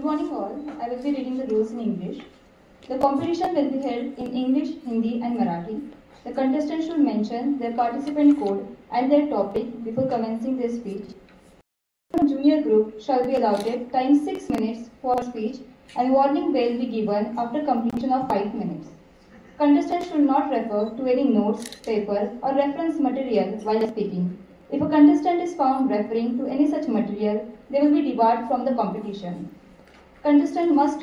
morning all. I will be reading the rules in English. The competition will be held in English, Hindi and Marathi. The contestants should mention their participant code and their topic before commencing their speech. The junior group shall be allotted time 6 minutes for speech and warning bell will be given after completion of 5 minutes. Contestants should not refer to any notes, paper or reference material while speaking. If a contestant is found referring to any such material, they will be debarred from the competition. Contestant must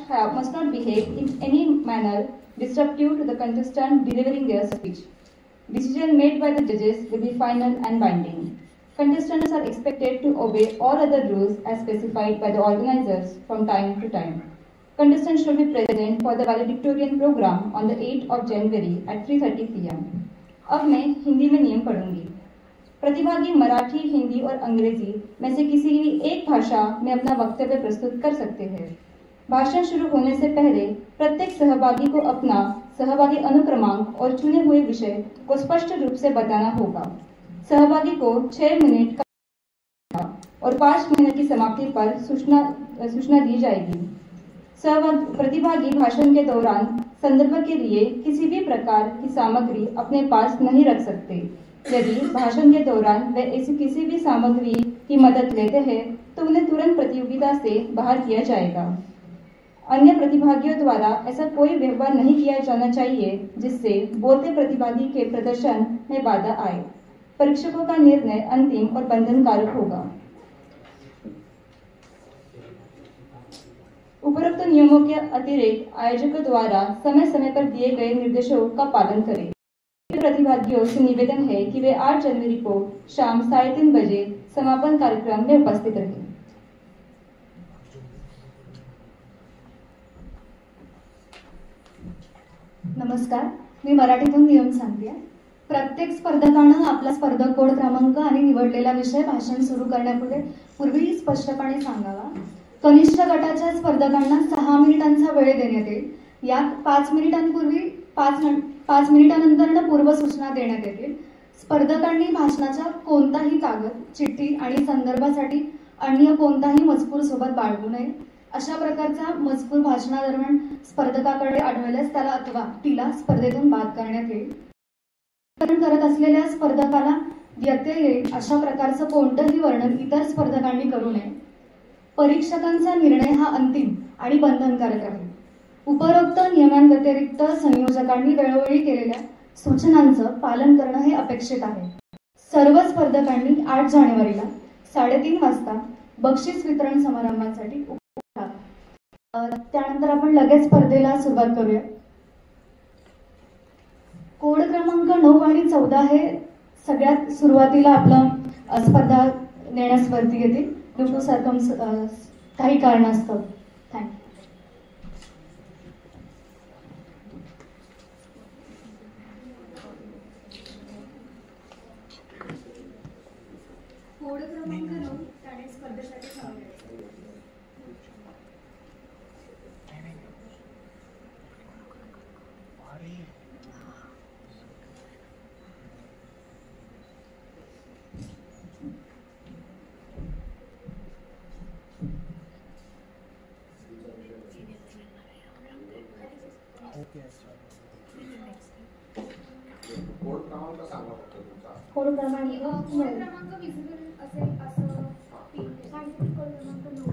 not behave in any manner disruptive to the contestant delivering their speech. Decision made by the judges will be final and binding. Contestants are expected to obey all other rules as specified by the organizers from time to time. Contestants should be present for the valedictorian program on the 8th of January at 3:30 p.m. अब मैं हिंदी में नियम पढ़ूंगी। प्रतिभागी मराठी, हिंदी और अंग्रेजी में से किसी भी एक भाषा में अपना वक्तव्य प्रस्तुत कर सकते हैं। भाषण शुरू होने से पहले प्रत्येक सहभागी को अपना सहभागी अनुक्रमांक और चुने हुए विषय को स्पष्ट रूप से बताना होगा। सहभागी को 6 मिनट का और 5 मिनट की समाप्ति पर सूचना दी जाएगी। प्रतिभागी भाषण के दौरान संदर्भ के लिए किसी भी प्रकार की सामग्री अपने पास नहीं रख सकते। यदि भाषण के दौरान वे ऐसी किसी भी सामग्री की मदद लेते हैं तो उन्हें तुरंत प्रतियोगिता से बाहर किया जाएगा। अन्य प्रतिभागियों द्वारा ऐसा कोई व्यवहार नहीं किया जाना चाहिए जिससे बोलते प्रतिभागी के प्रदर्शन में बाधा आए। परीक्षकों का निर्णय अंतिम और बंधनकारक होगा। उपरोक्त नियमों के अतिरिक्त आयोजकों द्वारा समय समय पर दिए गए निर्देशों का पालन करें। प्रतिभागियों से निवेदन है कि वे 8 जनवरी को शाम 3:30 बजे समापन कार्यक्रम में उपस्थित रहें। नमस्कार, मी मराठीतून नियम सांगते। प्रत्येक स्पर्धकानं आपला स्पर्धक कोड क्रमांक आणि निवडलेला विषय भाषण सुरू करण्यापूर्वी स्पष्टपणे सांगावा। कनिष्ठ गटाच्या स्पर्धकांना 6 मिनिटांचा वेळ देण्यात येईल। यात 5 मिनिटांपूर्वी 5 मिनिटांनंतर पूर्व सूचना देण्यात येतील। स्पर्धकांनी भाषणाचा कोणताही कागद, चिठ्ठी आणि संदर्भासाठी अन्य कोणताही मजकूर सोबत बाळगू नये। अशा प्रकारचा मजकूर भाषणादरम्यान स्पर्धकाकडे आढळल्यास त्याला अथवा तिला स्पर्धेतून बाद करण्यात येईल। करत असलेल्या स्पर्धकाला व्यत्यय येईल अशा प्रकारचं कोणतंही वर्णन इतर स्पर्धकांनी करू नये। परीक्षकांचा निर्णय हा अंतिम आणि बंधनकारक आहे। उपरोक्त नियमांव्यतिरिक्त संयोजकांनी वेळोवेळी केलेल्या सूचनांचं पालन करणं हे अपेक्षित आहे। सर्व स्पर्धकांनी 8 जानेवारीला 3:30 वाजता बक्षीस वितरण समारंभासाठी त्यानंतर आपण लगेच स्पर्धेला सुरुवात करूया। कोड क्रमांक 9 आणि 14 हे सगळ्यात सुरुवातीला आपलं स्पर्धा नेण्यास वरती येतील ड्यू टू काही कारणास्तव। थँक्यू। कोड क्रमांक 9 त्याने स्पर्धेसाठी सांगितले। कोड क्रमांक सांगा फक्त तुमचा। कोड क्रमांक विजिबल असेल असं सांगितलं। कोड क्रमांक 9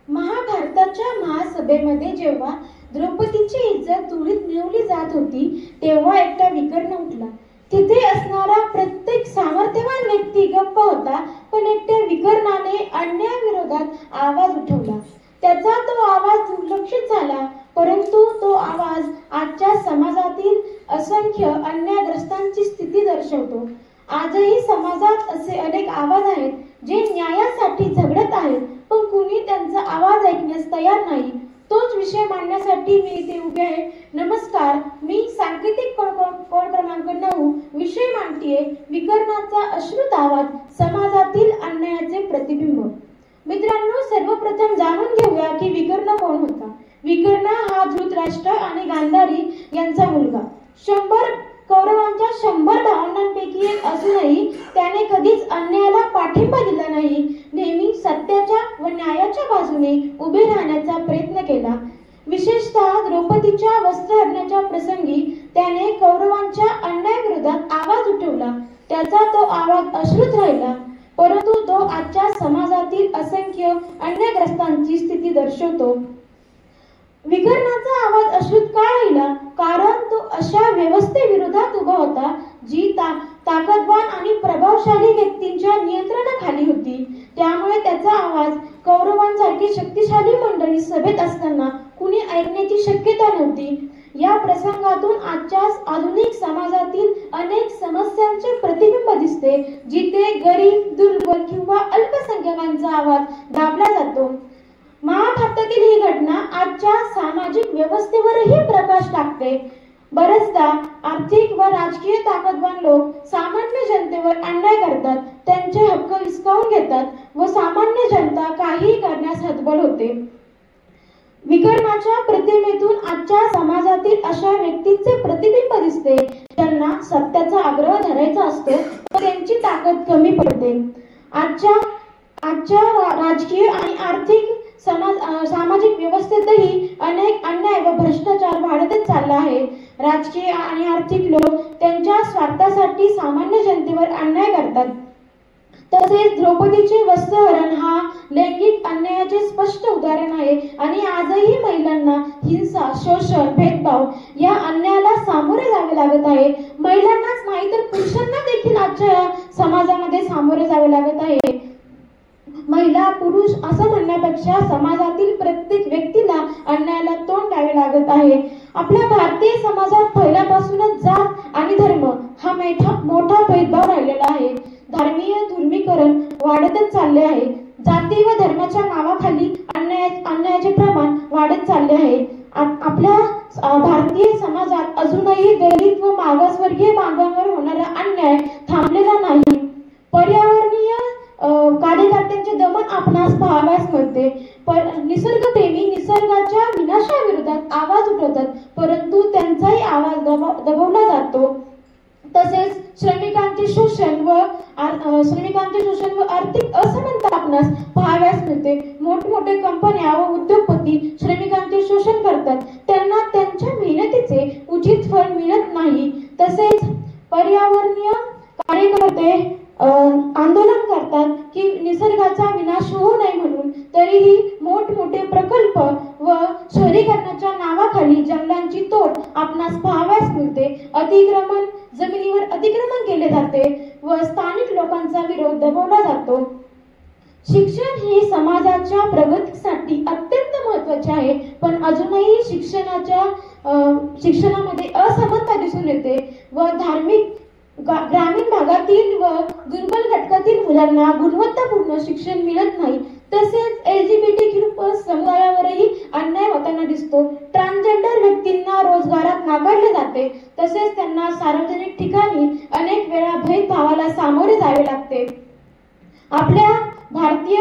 महाभारताच्या महासभेमध्ये जेव्हा द्रौपदीची इज्जत धुळीत मिळवली जात होती तेव्हा एकटा विकर्ण उठला। तिथे असणारा प्रत्येक सामर्थ्यवान व्यक्ती गप्प होता, पण एकट्या विकर्णाने अन्यायाविरोधात आवाज उठवला। त्याचा तो आवाज दुर्लक्षित झाला, परंतु तो आवाज आजच्या समाजातील असंख्य अन्यायग्रस्तांची स्थिती दर्शवतो। आजही समाजात असे अनेक आवाज आहेत जे न्यायासाठी झगडत आहेत, पण कुणी त्यांचा आवाज ऐकण्यास तयार नाही। तोच विषय मांडण्यासाठी मी इथे उभे आहे। नमस्कार, मी सांकेतिक कोड क्रमांक 9 विषय मांडतीये, विकर्णाचा अश्रुत आवाज, समाजातील अन्यायाचे प्रतिबिंब। मित्रांनो, सर्वप्रथम जाणून घेऊया की विकर्ण कोण होता। विकर्ण करण्याच्या प्रसंगी त्याने कौरवांच्या अन्यायाविरोधात आवाज उठवला. त्याचा तो आवाज अश्रुत राहिला, परंतु तो आजच्या समाजातील असंख्य अन्यायग्रस्तांची स्थिती दर्शवतो. विकर्णाचा आवाज अश्रुत का राहिला? कारण तो अशा व्यवस्थेविरोधात उभा होता जी ताकदवान आणि प्रभावशाली व्यक्तींच्या नियंत्रणाखाली होती. त्यामुळे त्याचा आवाज कौरवांसारखी शक्तिशाली मंडळी सभेत असताना कुणी ऐकण्याची शक्यता नव्हती. या प्रसंगातून आजच्या आधुनिक समाजातील अनेक समस्यांचे प्रतिबिंब दिसते, जिथे गरीब, दुर्बल किंवा अल्पसंख्याकांचा आवाज दाबला जातो. महाभारतातील ही घटना आजच्या सामाजिक व्यवस्थेवरही प्रकाश टाकते. बरेचदा आर्थिक व राजकीय ताकदवान लोक सामान्य जनतेवर अन्याय करतात, त्यांचे हक्क हिसकावून घेतात व सामान्य जनता काहीही करण्यास हतबल होते. विकर्णाच्या प्रतिमेतून आजच्या समाजातील अशा व्यक्तींचे प्रतिबिंब दिसते, त्यांना सत्याचा आग्रह धरायचा असतो व त्यांची ताकद कमी पडते. आजच्या राजकीय आणि आर्थिक सामाजिक व्यवस्थेतही अनेक अन्याय व भ्रष्टाचार वाढतच चालला आहे. राजकीय आणि आर्थिक लोक त्यांच्या स्वार्थासाठी सामान्य जनतेवर अन्याय करतात. तसेच द्रौपदीचे वस्त्रहरण हा लैंगिक अन्यायाचे स्पष्ट उदाहरण आहे आणि आजही महिलांना हिंसा, शोषण, भेदभाव या अन्यायाला सामोरे जावे लागत आहे. महिलांनाच नाही तर पुरुषांना देखील आजच्या समाजामध्ये सामोरे जावे लागत आहे. महिला पुरुष असं म्हणण्यापेक्षा समाजातील प्रत्येक व्यक्तीला अन्यायाला तोंड द्यावे लागत आहे. आपल्या भारतीय समाजात पहिल्यापासूनच जात आणि धर्म हा मोठा भेदभाव राहिलेला आहे. धर्मीय ध्रुवीकरण वाढतच चालले आहे. जाती व धर्माच्या नावाखाली अन्यायाचे प्रमाण वाढत चालले आहे. आपल्या भारतीय समाजात अजूनही दलित व मागासवर्गीय बांधवांवर होणारा अन्याय थांबलेला नाही. पर्यावरणीय कार्यकर्त्यांचे दमन आपणास पाहावयास मिळते. निसर्गप्रेमी निसर्गाच्या विनाशाविरोधात आवाज उठवतात, परंतु त्यांचाही आवाज दबवला जातो. तसेच श्रमिकांचे शोषण व आर्थिक असमानता आपणास पाहावयास मिळते. मोठमोठे कंपन्या व उद्योगपती श्रमिकांचे शोषण करतात, त्यांना त्यांच्या मेहनतीचे उचित फळ मिळत नाही. तसेच पर्यावरणीय कार्यकर्ते आंदोलन करतात की निसर्गाचा विनाश होऊ नये म्हणून, तरीही मोठमोठे प्रकल्प व शहरीकरणाच्या नावाखाली जंगलांची तोड आपणास पाहावयास मिळते. जमिनीवर अतिक्रमण केले जाते व स्थानिक लोकांचा विरोध दबवला जातो. शिक्षण हे समाजाच्या प्रगतीसाठी अत्यंत महत्त्वाचे आहे, पण अजूनही शिक्षणामध्ये असमानता दिसून येते व ग्रामीण भागातील व दुर्बल घटकातील मुलांना गुणवत्तापूर्ण शिक्षण मिळत नाही. तसेच LGBTQ+ समुदायावरही अन्याय होताना दिसतो. ट्रान्सजेंडर व्यक्तींना रोजगारात नाकारले जाते. तसेच त्यांना सार्वजनिक ठिकाणी अनेक वेळा भेदभावाला सामोरे जावे लागते. आपल्या भारतीय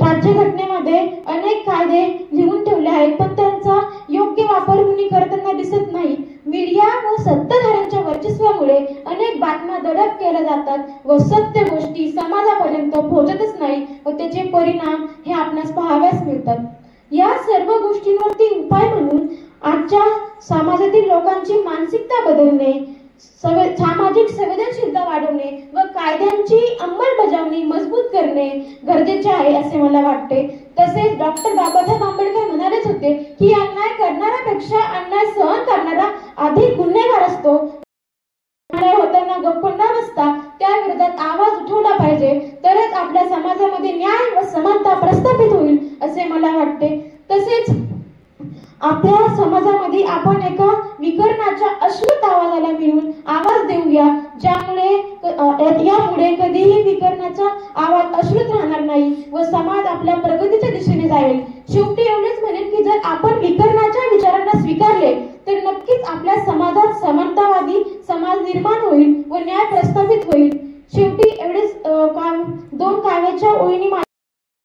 राज्यघटनेमध्ये अनेक कायदे लिहून ठेवले आहेत, पण त्यांचा योग्य वापर कुणी करताना दिसत नाही. मीडिया व सत्ताधाऱ्यांच्या वर्चस्वामुळे अनेक बातम्या दडप केल्या जातात व सत्य गोष्टी समाजापर्यंत पोहोचतच नाही व त्याचे परिणाम हे आपणास पाहावयास मिळतात. या सर्व गोष्टींवरती उपाय म्हणून आजच्या समाजातील लोकांची मानसिकता बदलणे, सामाजिक संवेदनशीलता वाढवणे व कायद्यांची अंमलबजावणी मजबूत करणे गरजेचे आहे असे मला वाटते. तसेच डॉक्टर बाबासाहेब आंबेडकर म्हणालेच होते की अन्याय करणाऱ्यापेक्षा अन्याय सहन करणारा अधिक गुन्हेगार असतो. अन्याय होताना गप्प न बसता त्या विरोधात आवाज उठवला पाहिजे, तरच आपल्या समाजामध्ये न्याय व समानता प्रस्थापित होईल असे मला वाटते. तसेच आपल्या समाजामध्ये आपण एका विकर्णाच्या अश्रुत आवाजाला मिळून आवाज देऊया, यामुळे कधीही विकर्णाचा आवाज अश्रुत राहणार नाही व समाज आपल्या प्रगतीच्या दिशेने जाईल. शेवटी एवढेच म्हणेन की जर आपण विकर्णाच्या विचारांना स्वीकारले तर नक्कीच आपल्या समाजात समानतावादी समाज निर्माण होईल व न्याय प्रस्थापित होईल. शेवटी एवढेच दोन काव्याच्या ओळींनी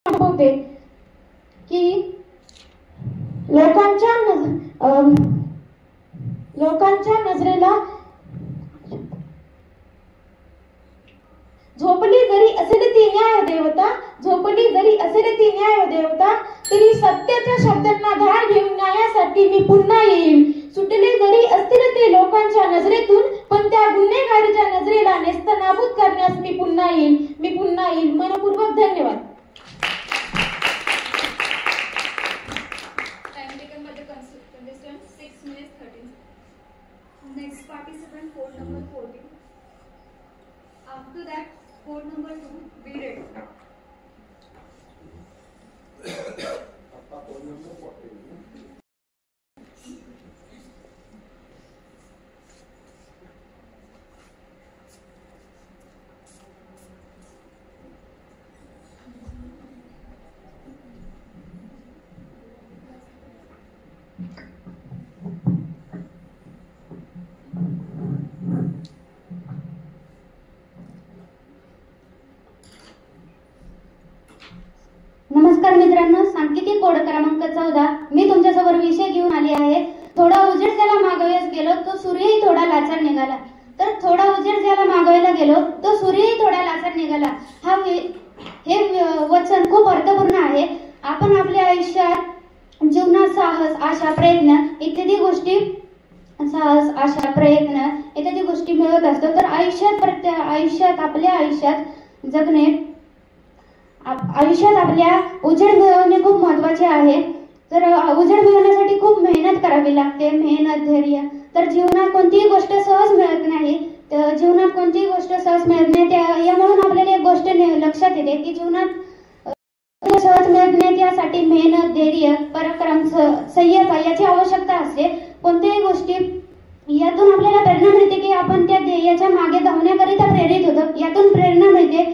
होते की लोकांच्या नजरेला झोपली जरी असेल ती न्याय देवता, झोपली जरी असेल ती न्याय देवता, तरी सत्याच्या शब्दांना धार घेऊन न्यायासाठी मी पुन्हा येईल. सुटले जरी असतील ते लोकांच्या नजरेतून, पण त्या गुन्हेगारीच्या नजरेला नेस्तनाबूत करण्यास मी पुन्हा येईल. मनपूर्वक धन्यवाद. Time taken by the contestant 6 minutes 13. Next participant, code number 14. After that, code number 2, be ready. आता फोन नंबर 14. नमस्कार मित्रांनो, सांकेतिक कोड क्रमांक 14 मी तुमच्यासमोर विषय घेऊन आली आहे. थोडा उजेड ज्याला मागवयास गेलो तो सूर्यही थोडा लाचार निघाला. तर थोडा उजेड ज्याला मागवायला गेलो तो सूर्यही थोडा लाचार निघाला. हे वचन खूप अर्थपूर्ण आहे. आपण आपल्या आयुष्यात जीवनात साहस, आशा, प्रयत्न इत्यादी गोष्टी मिळवत असतो. तर आपल्या आयुष्यात जगणे, आयुष्यात आपल्या उजेड मिळवणे खूप महत्वाचे आहे. तर उजेड मिळवण्यासाठी खूप मेहनत करावी लागते, मेहनत, धैर्य. तर जीवनात कोणतीही गोष्ट सहज मिळत नाही. यामधून आपल्याला एक गोष्ट लक्षात येते की जीवनात सहज मिळत नाही, त्यासाठी मेहनत, धैर्य, पराक्रम, संयम याची आवश्यकता असते. कोणत्याही गोष्टी यातून आपल्याला प्रेरणा मिळते की आपण त्या ध्येयाच्या मागे धावण्याकरिता प्रेरित होतो. यातून प्रेरणा मिळते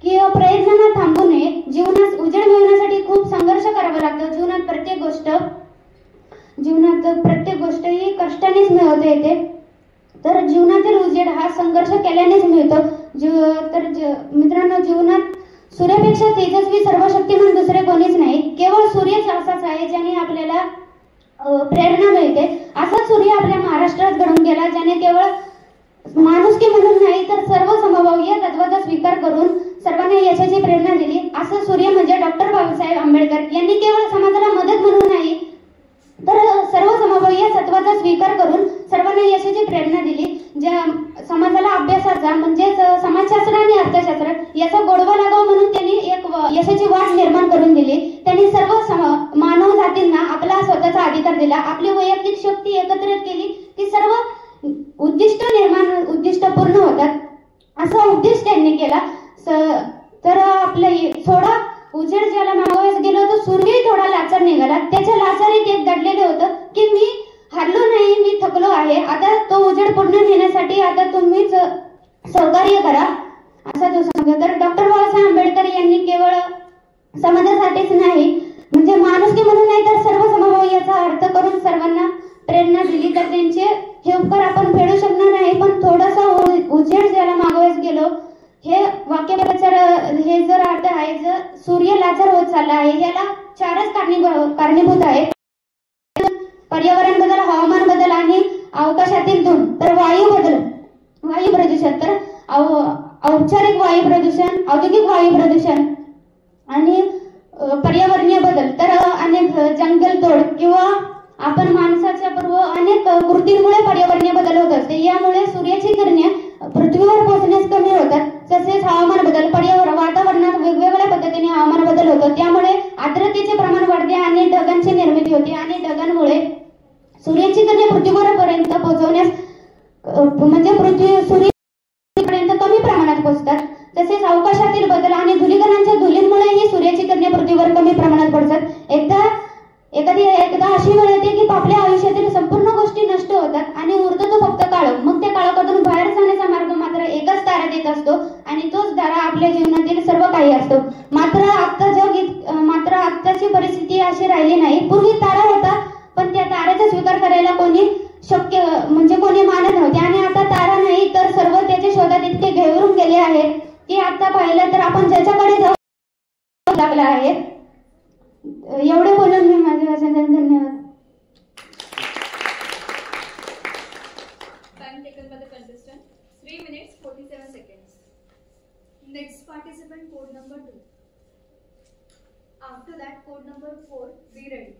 की प्रयत्नांना थांबू नये. जीवनात उजेड मिळवण्यासाठी खूप संघर्ष करावा लागतो. जीवनात प्रत्येक गोष्ट ही कष्टानेच मिळवता येते. तर जीवनातील उजेड हा संघर्ष केल्यानेच मिळतो. मित्रांनो, जीवनात सूर्यापेक्षा तेजस्वी, सर्वशक्तिमान दुसरे कोणीच नाही. केवळ सूर्यच असाच आहे ज्याने आपल्याला प्रेरणा मिळते. असा सूर्य आपल्या महाराष्ट्रात घडून गेला, ज्याने केवळ माणुसकी म्हणून नाही तर सर्व समभाव या तत्वाचा स्वीकार करून सर्वांना यशाची प्रेरणा दिली. असं सूर्य म्हणजे डॉक्टर बाबासाहेब आंबेडकर यांनी केवळ समाजाला मदत म्हणून नाही तर सर्व समभाव या तत्वाचा स्वीकार करून सर्वांना यशाची प्रेरणा दिली. ज्या समाजाला अभ्यासाचा म्हणजेच समाजशास्त्र आणि अर्थशास्त्र याचा गोडवा लागावा म्हणून त्यांनी एक यशाची वाट निर्माण करून दिली. त्यांनी सर्व मानव जातींना आपला स्वतःचा अधिकार दिला. आपली वैयक्तिक शक्ती एकत्रित केली की सर्व उद्दिष्ट पूर्ण होतात. असा उद्देश त्यांनी केला. तर आपल्या थोडा उजेड ज्याला मागवायला गेलो तो सूर्यही थोडा लाचार निघाला. त्याच्या लाचारीत एक दडलेलं होतं की मी हारलो नाही, मी थकलो आहे. आता तो उजेड पूर्ण नेण्यासाठी आता तुम्हीच सहकार्य करा, असा तो सांगतो. तर डॉक्टर बाबासाहेब आंबेडकर यांनी केवळ समाजासाठीच नाही म्हणजे माणुसकी म्हणून नाही तर सर्व समभाव याचा अर्थ करून सर्वांना प्रेरणा दिली. तर त्यांचे हे उपकार आपण फेडू शकणार नाही. पण थोडासा उजेड ज्याला मागवायला गेलो हे वाक्यप्रचार हे जर अर्थ आहे, जर सूर्य लाचार होत चालला आहे, याला चारच कारणीभूत आहेत. पर्यावरण बदल, हवामान बदल आणि अवकाशातील धूळ. तर वायू प्रदूषण, तर औपचारिक वायू प्रदूषण, औद्योगिक वायू प्रदूषण आणि पर्यावरणीय बदल. तर अनेक जंगलतोड किंवा आपण माणसाच्या पूर्व अनेक कृतींमुळे पर्यावरणीय बदल होत असते. यामुळे सूर्याची किरणे पृथ्वीवर पोहोचण्यास कमी होतात. तसेच हवामान बदल, वातावरणात वेगवेगळ्या पद्धतीने हवामान बदल होतो. त्यामुळे आर्द्रतेचे प्रमाण वाढते आणि ढगांची निर्मिती होते आणि ढगांमुळे सूर्याची किरणे पृथ्वीवरपर्यंत पोहोचवण्यास म्हणजे सूर्यापर्यंत कमी प्रमाणात पोहोचतात. तसेच अवकाशातील बदल आणि धुलीकणांच्या धुलींमुळेही सूर्याची किरणे पृथ्वीवर कमी प्रमाणात पडतात. एकदा अशी वेळ येते की आपल्या आयुष्यातील संपूर्ण गोष्टी नष्ट होतात आणि उरतो तो फक्त काळोख. मग त्या काळोखातून बाहेर जाण्याचा मार्ग मात्र एकच तारा देत असतो आणि तोच तारा आपल्या जीवनातील सर्व काही असतो. मात्र आत्ताची परिस्थिती अशी राहिली नाही. पूर्वी तारा होता पण त्या ताऱ्याचा स्वीकार करायला कोणी मानत नव्हते आणि आता तारा नाही तर सर्व त्याच्या शोधात इतके घेऊन गेले आहेत की आता पाहिलं तर आपण ज्याच्याकडे जाऊ लागला आहे. एवढे बोलून मी माझे भाषण धन्यवाद. Time taken by the contestant 3 minutes 47 seconds. Next participant, code number 2. After that, code number 4, be ready.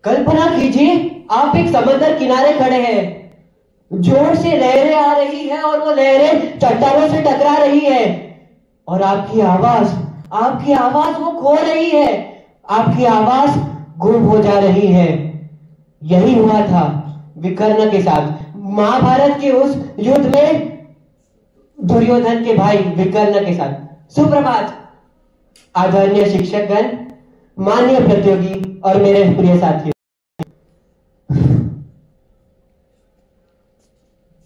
कल्पना कीजिए आप एक समंदर किनारे खड़े हैं, जोर से लहरें आ रही है और वो लहरें चट्टानों से टकरा रही है और आपकी आवाज वो खो रही है, आपकी आवाज गुम हो जा रही है। यही हुआ था विकर्ण के साथ। महाभारत के उस युद्ध में दुर्योधन के भाई विकर्ण के साथ। सुप्रभात आदरणीय शिक्षकगण, माननीय प्रतियोगी और मेरे प्रिय साथियों।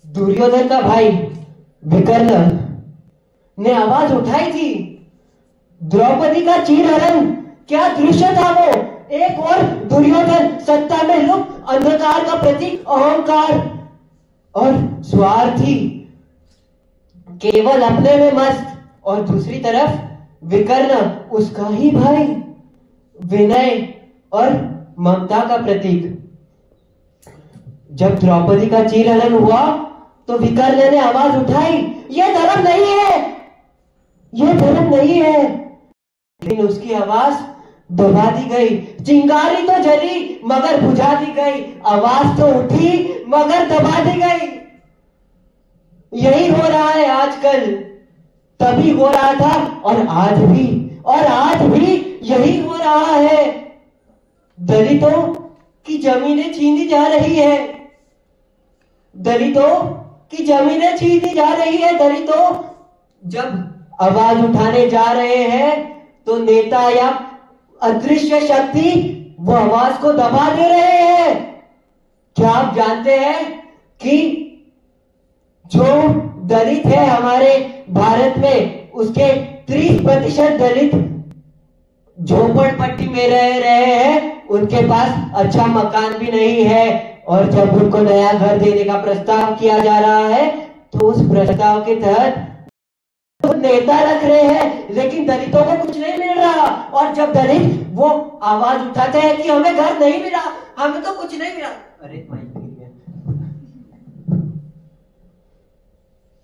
दुर्योधन का भाई विकर्ण ने आवाज उठाई थी, द्रौपदी का चीरहरण। क्या दृश्य था वो! एक और दुर्योधन सत्ता में लुप्त अंधकार का प्रतीक अहंकार और स्वार्थी, केवल अपने में मस्त, और दूसरी तरफ विकर्ण उसका ही भाई, विनय और ममता का प्रतीक। जब द्रौपदी का चीरहरण हुआ तो विकर्ण ने आवाज उठाई, यह धर्म नहीं है, यह धर्म नहीं है। लेकिन उसकी आवाज दबा दी गई। चिंगारी तो जली मगर बुझा दी गई, आवाज तो उठी मगर दबा दी गई। यही हो रहा है आजकल, तभी हो रहा था और आज भी यही हो रहा है। दलितों की जमीनें छीनी जा रही है, दलितों की जमीनें छीनी जा रही है। दलितों जब आवाज उठाने जा रहे हैं तो नेता या अदृश्य शक्ति वो आवाज को दबा दे रहे हैं। क्या आप जानते हैं कि जो दलित है हमारे भारत में, उसके 30% दलित झोपड़पट्टी में रह रहे हैं, उनके पास अच्छा मकान भी नहीं है। और जब उनको नया घर देने का प्रस्ताव किया जा रहा है तो उस प्रस्ताव के तहत नेता रख रहे हैं, लेकिन दलितों को कुछ नहीं मिल रहा। और जब दलित वो आवाज उठाते हैं कि हमें घर नहीं मिला, हमें तो कुछ नहीं मिला, अरे माइक गिर गया।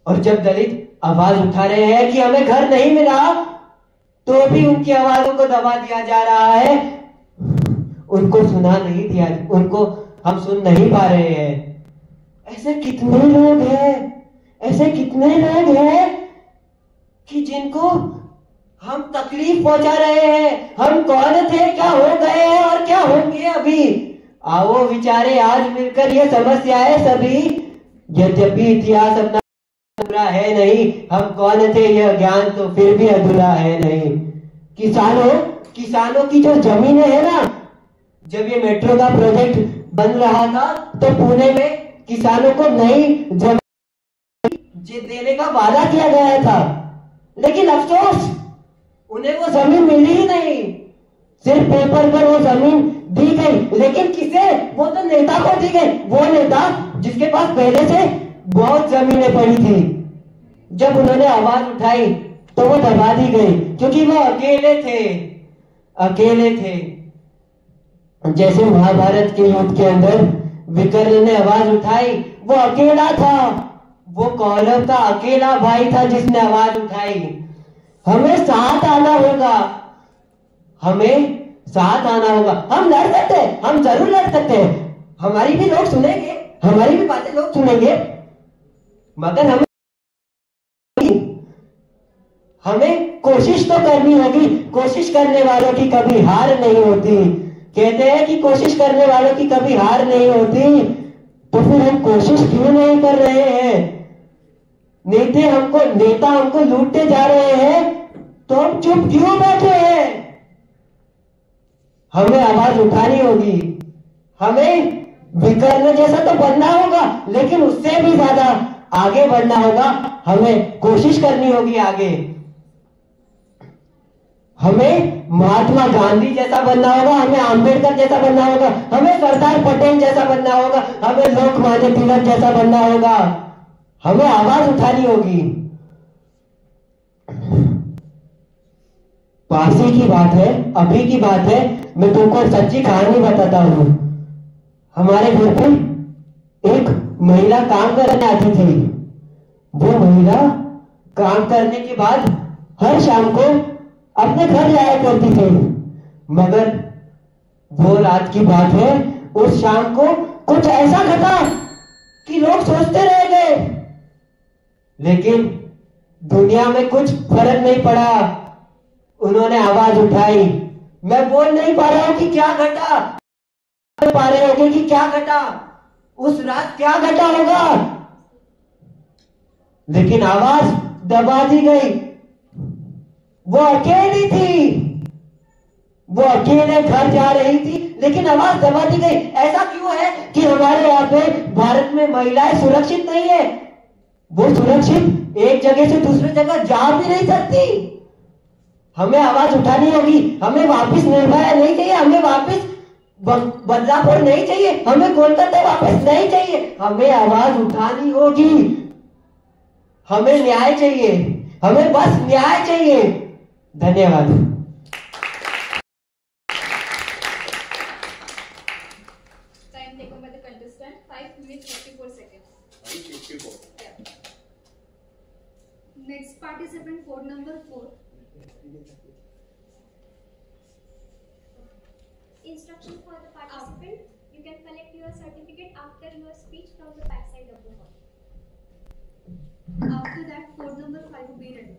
और जब दलित आवाज उठा रहे हैं कि हमें घर नहीं मिला, तो भी उनकी आवाजों को दबा दिया जा रहा है, उनको सुना नहीं दिया, उनको हम सुन नहीं पा रहे हैं। ऐसे कितने लोग हैं कि जिनको हम तकलीफ पहुंचा रहे हैं। हम कौन थे, क्या हो गए हैं और क्या होंगे अभी। आओ विचारे आज मिलकर ये समस्याएं सभी, यद्यपि इतिहास अपना अधूरा है नहीं, हम कौन थे यह ज्ञान तो फिर भी अधूरा है नहीं। किसानों की जो जमीनें है ना, जब ये मेट्रो का प्रोजेक्ट बन रहा था तो पुणे में किसानों को नई जमीन देने का वादा किया गया था, लेकिन अफसोस उन्हें वो जमीन मिली ही नहीं। सिर्फ पेपर पर वो जमीन दी गई, लेकिन किसे? वो तो नेता को दी गई, वो नेता जिसके पास पहले से बहुत जमीनें पड़ी थी। जब उन्होंने आवाज उठाई तो वो दबा दी गई, क्योंकि वो अकेले थे। जैसे महाभारत के युद्ध के अंदर विकर्ण ने आवाज उठाई, वो अकेला था, वो कौरव का अकेला भाई था जिसने आवाज उठाई। हमें साथ आना होगा, हम लड़ सकते हैं, हम जरूर लड़ सकते हैं, हमारी भी लोग सुनेंगे, हमारी भी बातें लोग सुनेंगे, मगर हमें कोशिश तो करनी होगी। कोशिश करने वालों की कभी हार नहीं होती। कहते हैं कि कोशिश करने वालों की कभी हार नहीं होती, तो फिर हम कोशिश क्यों नहीं कर रहे हैं? नेता हमको लूटते जा रहे हैं तो हम चुप क्यों बैठे हैं? हमें आवाज उठानी होगी, हमें विकर्ण जैसा तो बनना होगा, लेकिन उससे भी ज्यादा आगे बढ़ना होगा। हमें कोशिश करनी होगी आगे। हमें महात्मा गांधी जैसा बनना होगा, हमें आंबेडकर जैसा बनना होगा, हमें सरदार पटेल जैसा बनना होगा, हमें लोकमान्य तिलक जैसा बनना होगा। हमें आवाज उठानी होगी। पासी की बात है, अभी की बात है, मैं तुमको सच्ची कहानी बताता हूँ। हमारे घर पे एक महिला काम करने आती थी। वो महिला काम करने के बाद हर शाम को अपने घर जाया करती थी, मगर वो रात की बात है, उस शाम को कुछ ऐसा घटा कि लोग सोचते रह गए, लेकिन दुनिया में कुछ फर्क नहीं पड़ा। उन्होंने आवाज उठाई। मैं बोल नहीं पा रहा हूं कि क्या घटा, पा रहे होंगे कि क्या घटा, उस रात क्या घटा होगा, लेकिन आवाज दबा दी गई। वो अकेली थी, वो अकेले घर जा रही थी, लेकिन आवाज दबा दी गई। ऐसा क्यों है कि हमारे यहाँ पे भारत में महिलाएं सुरक्षित नहीं है? वो सुरक्षित एक जगह से दूसरी जगह जा भी नहीं सकती। हमें आवाज उठानी होगी। हमें वापस निर्भया नहीं चाहिए, हमें वापस बदलापुर नहीं चाहिए, हमें कोलकाता वापस नहीं चाहिए। हमें आवाज उठानी होगी। हमें न्याय चाहिए, हमें बस न्याय चाहिए। धन्यवाद। Time taken by the contestant 5 minutes 54 seconds. 54. Next participant, code number 4. Instruction for the participant. You can collect your certificate after your speech from the backside of the hall. After that, code number 5 will be ready.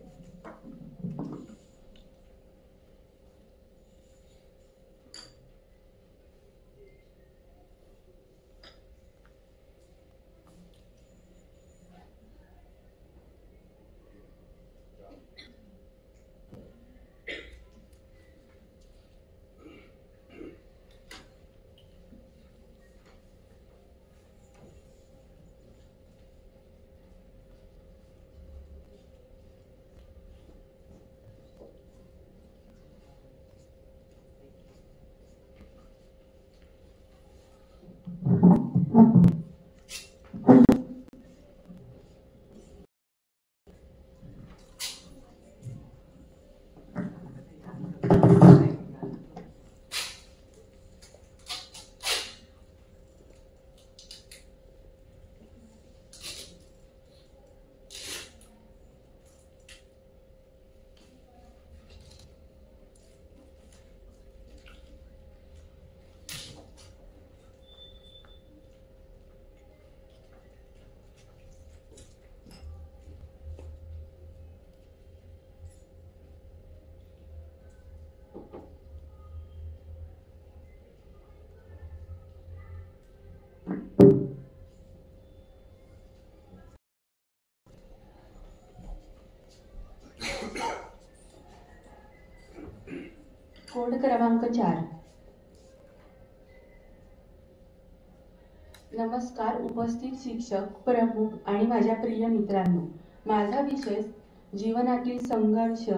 Code क्रमांक 4. नमस्कार उपस्थित शिक्षक, प्रमुख आणि माझ्या प्रिय मित्रांनो. माझा विषय जीवनातील संघर्ष,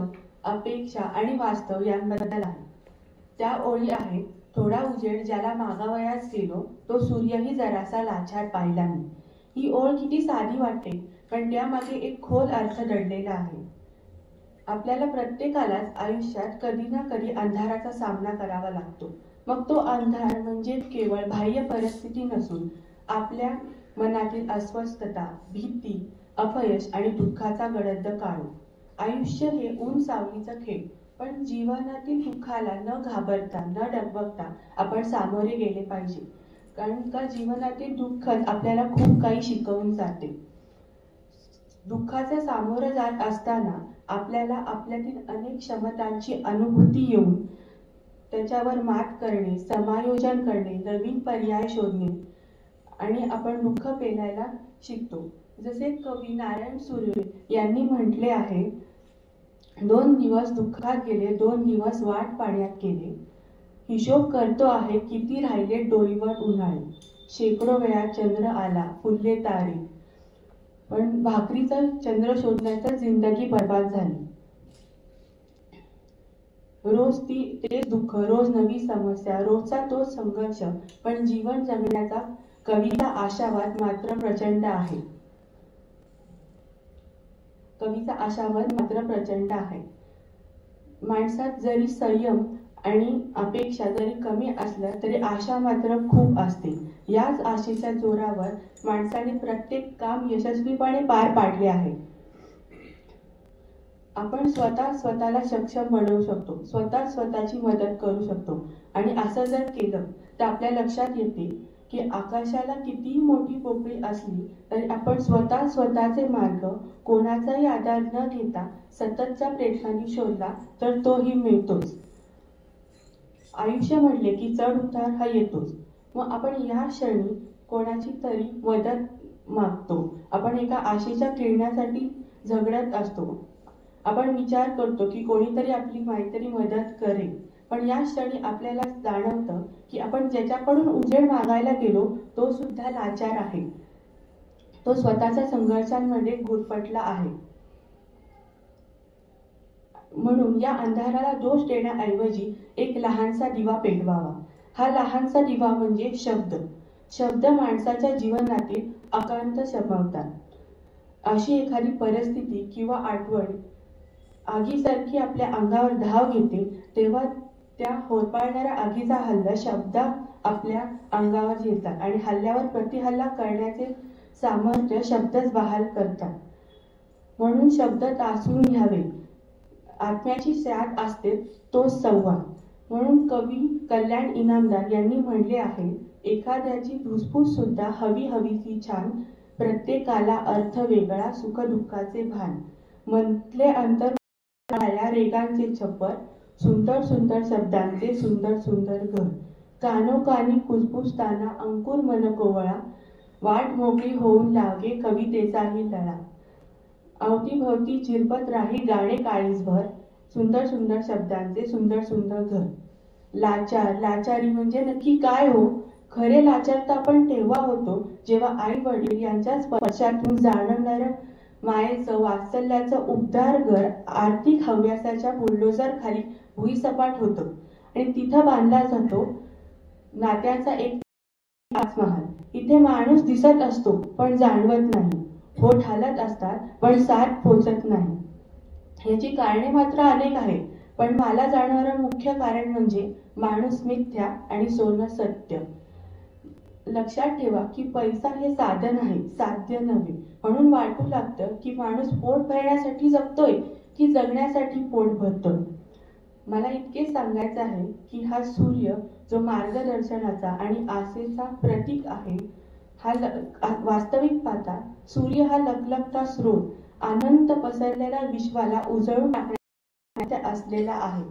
अपेक्षा आणि वास्तव यांबद्दल आहे. त्या ओळी आहेत, थोडा उजेड ज्याला मागावयास गेलो तो सूर्यही जरासा लाचार पाहिला मी. ही ओळ किती साधी वाटते, पण त्यामागे एक खोल अर्थ दडलेला आहे. आपल्याला प्रत्येकालाच आयुष्यात कधी ना कधी अंधाराचा सामना करावा लागतो. मग तो अंधार म्हणजे केवळ बाह्य परिस्थिती नसून आपल्या मनातील अस्वस्थता, भीती, अपयश आणि दुःखाचा गडद काळोख. आयुष्य हे ऊन सावलीचं खेळ, पण जीवनातील दुःखाला न घाबरता न डगमगता आपण सामोरे गेले पाहिजे. कारण का जीवनातील दुःखच आपल्याला खूप काही शिकवून जाते. दुःखाचा सामोरं जात असताना आपल्याला आपल्यातील अनेक क्षमतांची अनुभूती येऊन त्याच्यावर मात करणे, समायोजन करणे, नवीन पर्याय शोधणे आणि आपण दुःख पेलायला शिकतो. जसे कवी नारायण सुर्वे यांनी म्हटले आहे, 2 दिवस दुःखात गेले, 2 दिवस वाट पाण्यात गेले. हिशोब करतो आहे किती राहिले डोईवर उन्हाळे. शेकडो वेळा चंद्र आला, फुलले तारे, पण भाकरीचा चंद्र शोधण्याचा जिंदगी बर्बाद झाली. रोज तेच दुःख, रोज नवी समस्या, रोजचा तोच संघर्ष, पण जीवन जगण्याचा कविता आशावाद मात्र प्रचंड आहे. कविता आशावाद मात्र प्रचंड आहे. माणसात जरी संयम आणि अपेक्षा जरी कमी असल्या तरी आशा मात्र खूप असते. याच आशेच्या जोरावर माणसाने प्रत्येक काम यशस्वीपणे पार पाडले आहे. आपण स्वतः स्वतःला सक्षम बनवू शकतो, स्वतः स्वतःची मदत करू शकतो. आणि असं जर केलं तर आपल्या लक्षात येते की आकाशाला कितीही मोठी पोकळी असली तरी आपण स्वतः स्वतःचे मार्ग कोणाचाही आधार न घेता सततच्या प्रयत्नांनी शोधला तर तोही मिळतोच. आयुष्य म्हणले की चढ उतार हा येतोच. मग आपण या क्षणी कोणाची तरी मदत मागतो. आपण एका आशेच्या किरणासाठी झगडत असतो. आपण विचार करतो की कोणीतरी आपली काहीतरी मदत करेल. पण या क्षणी आपल्याला जाणवतं की आपण ज्याच्याकडून उजेड मागायला गेलो तो सुद्धा लाचार आहे. तो स्वतःच्या संघर्षांमध्ये गुरफटला आहे. म्हणून या अंधाराला दोष देण्याऐवजी एक लहानसा दिवा पेटवावा. हा लहानसा दिवा म्हणजे शब्द. शब्द माणसाच्या जीवनातील आकांत शमवतात. अशी एखादी परिस्थिती किंवा आठवण आगीसारखी आपल्या अंगावर धाव घेते तेव्हा त्या होरपाळणाऱ्या आगीचा हल्ला शब्द आपल्या अंगावर झेलतात आणि हल्ल्यावर प्रतिहल्ला करण्याचे सामर्थ्य शब्दच बहाल करतात. म्हणून शब्द तासून घ्यावे. आत्म्याची साथ असते तो संवाद. म्हणून कवी कल्याण इनामदार यांनी म्हणले आहे, एखाद्याची धुसफूस सुद्धा हवी हवीची छान, प्रत्येकाला अर्थ वेगळा सुखदुःखाचे भान. म्हटले अंतर रेगांचे छप्पर, सुंदर सुंदर शब्दांचे सुंदर सुंदर घर. कानोकानी कुजबुजताना अंकुर मन कोवळा, वाट मोकळी होऊन लागे कवितेचाही लळा. अवतीभवती झिरपत राही गाणे काळीजभर, सुंदर सुंदर शब्दांचे सुंदर सुंदर घर. लाचार लाचारी म्हणजे नक्की काय हो? खरे लाचार तर आपण तेव्हा होतो जेव्हा आई वडील यांच्या स्पर्शातून जाणवणाऱ्या मायेचं वात्सल्याचं उबदार घर आर्थिक हव्यासाच्या बुलडोझर खाली भुईसपाट होतं आणि तिथं बांधला जातो नात्याचा एक ताजमहाल. इथे माणूस दिसत असतो पण जाणवत नाही. होठ हालत असतात पण साथ पोचत नाही. याची कारणे मात्र अनेक आहेत, पण मला जाणवणारं मुख्य कारण म्हणजे माणूस मिथ्या आणि सोनं सत्य. लक्षात ठेवा की पैसा हे साधन आहे, साध्य नव्हे. म्हणून वाटू लागतं की माणूस पोट भरण्यासाठी जगतोय की जगण्यासाठी पोट भरतोय. मला इतके सांगायचं आहे की हा सूर्य जो मार्गदर्शनाचा आणि आशेचा प्रतीक आहे, हा वास्तविक पाहता सूर्य हा लखलखता स्रोत, अनंत पसरलेल्या विश्वाला उजळून टाकण्याचा असलेला आहे.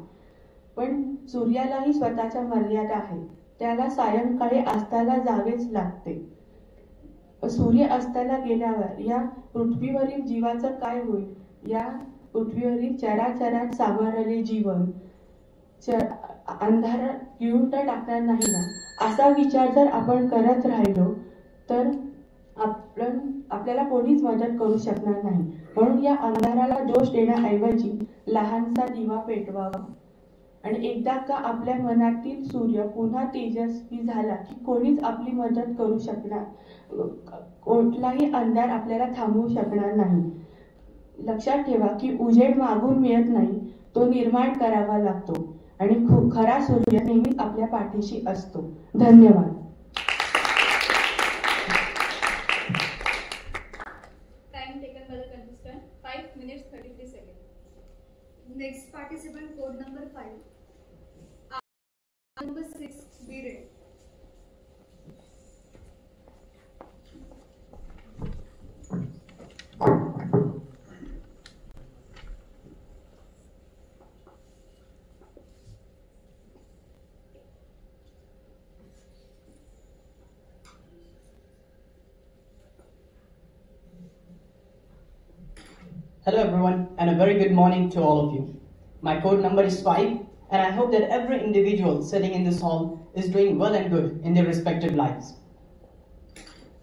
पण सूर्यालाही स्वतःच्या मर्यादा आहेत. त्याला सायंकाळी अस्ताला जावेच लागते. सूर्य अस्ताला गेल्यावर या पृथ्वीवरील जीवाचं काय होईल? या पृथ्वीवरील चराचरात सामारले जीवन अंधारात गिळून तर टाकणार नाही ना, असा विचार जर आपण करत राहिलो तर आपल्याला कोणीच मदत करू शकणार नाही. म्हणून या अंधाराला दोष देण्याऐवजी लहानसा दिवा पेटवावा. आणि एकदा का आपल्या मनातील सूर्य पुन्हा तेजस्वी झाला की कोणीच आपली मदत करू शकणार, कोणताही अंधार आपल्याला थांबवू शकणार नाही. लक्षात ठेवा की उजेड मागून मिळत नाही, तो निर्माण करावा लागतो आणि खरा सूर्य नेहमीच आपल्या पाठीशी असतो. धन्यवाद. Time taken by the contestant 5 minutes 33 seconds. Next participant, code number 5. Number 6, be ready. Hello everyone and a very good morning to all of you. My code number is 5 and I hope that every individual sitting in this hall is doing well and good in their respective lives.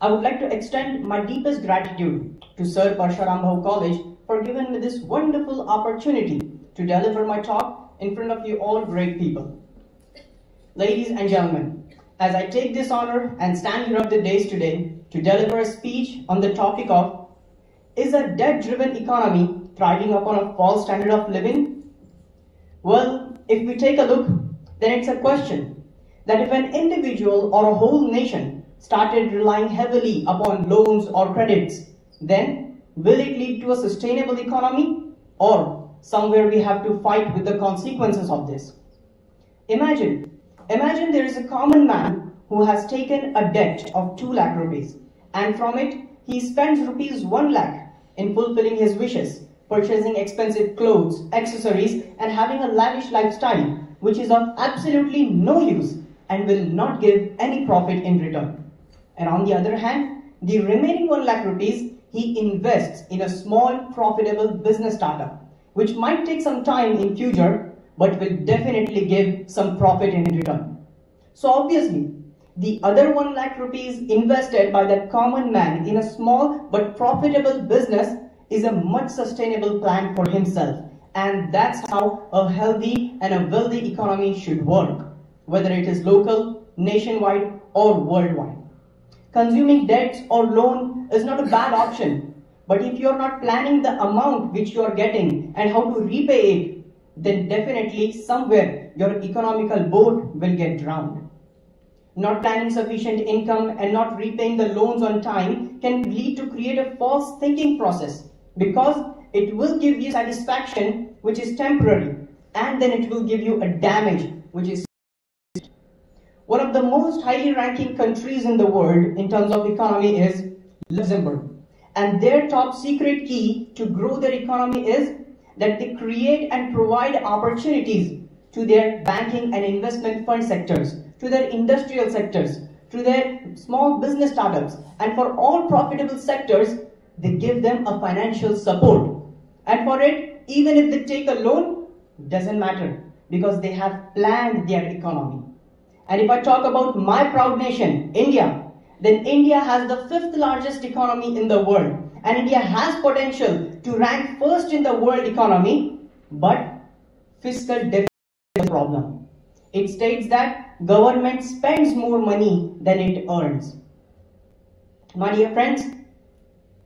I would like to extend my deepest gratitude to Sir Parshuram Bhau College for giving me this wonderful opportunity to deliver my talk in front of you all great people. Ladies and gentlemen, as I take this honor and stand here of the days today to deliver a speech on the topic of is a debt-driven economy thriving upon a false standard of living? Well, if we take a look, then it's a question that if an individual or a whole nation started relying heavily upon loans or credits, then will it lead to a sustainable economy or somewhere we have to fight with the consequences of this. Imagine there is a common man who has taken a debt of 2 lakh rupees, and from it he spends rupees 1 lakh in fulfilling his wishes, purchasing expensive clothes, accessories, and having a lavish lifestyle, which is of absolutely no use and will not give any profit in return. And on the other hand, the remaining 1 lakh rupees he invests in a small profitable business startup, which might take some time in future, but will definitely give some profit in return. So obviously, the other 1 lakh rupees invested by that common man in a small but profitable business is a much sustainable plan for himself. And that's how a healthy and a wealthy economy should work, whether it is local, nationwide, or worldwide. Consuming debts or loan is not a bad option, but if you're not planning the amount which you're getting and how to repay it, then definitely somewhere your economical boat will get drowned. Not planning sufficient income and not repaying the loans on time can lead to create a false thinking process, because it will give you satisfaction which is temporary, and then it will give you a damage which is. One of the most highly ranking countries in the world in terms of economy is Luxembourg, and their top secret key to grow their economy is that they create and provide opportunities to their banking and investment fund sectors, to their industrial sectors, to their small business startups, and for all profitable sectors, they give them a financial support. And for it, even if they take a loan, doesn't matter, because they have planned their economy. And if I talk about my proud nation, India, then India has the 5th largest economy in the world, and India has potential to rank first in the world economy, but fiscal deficit is a problem. It states that government spends more money than it earns. My dear friends,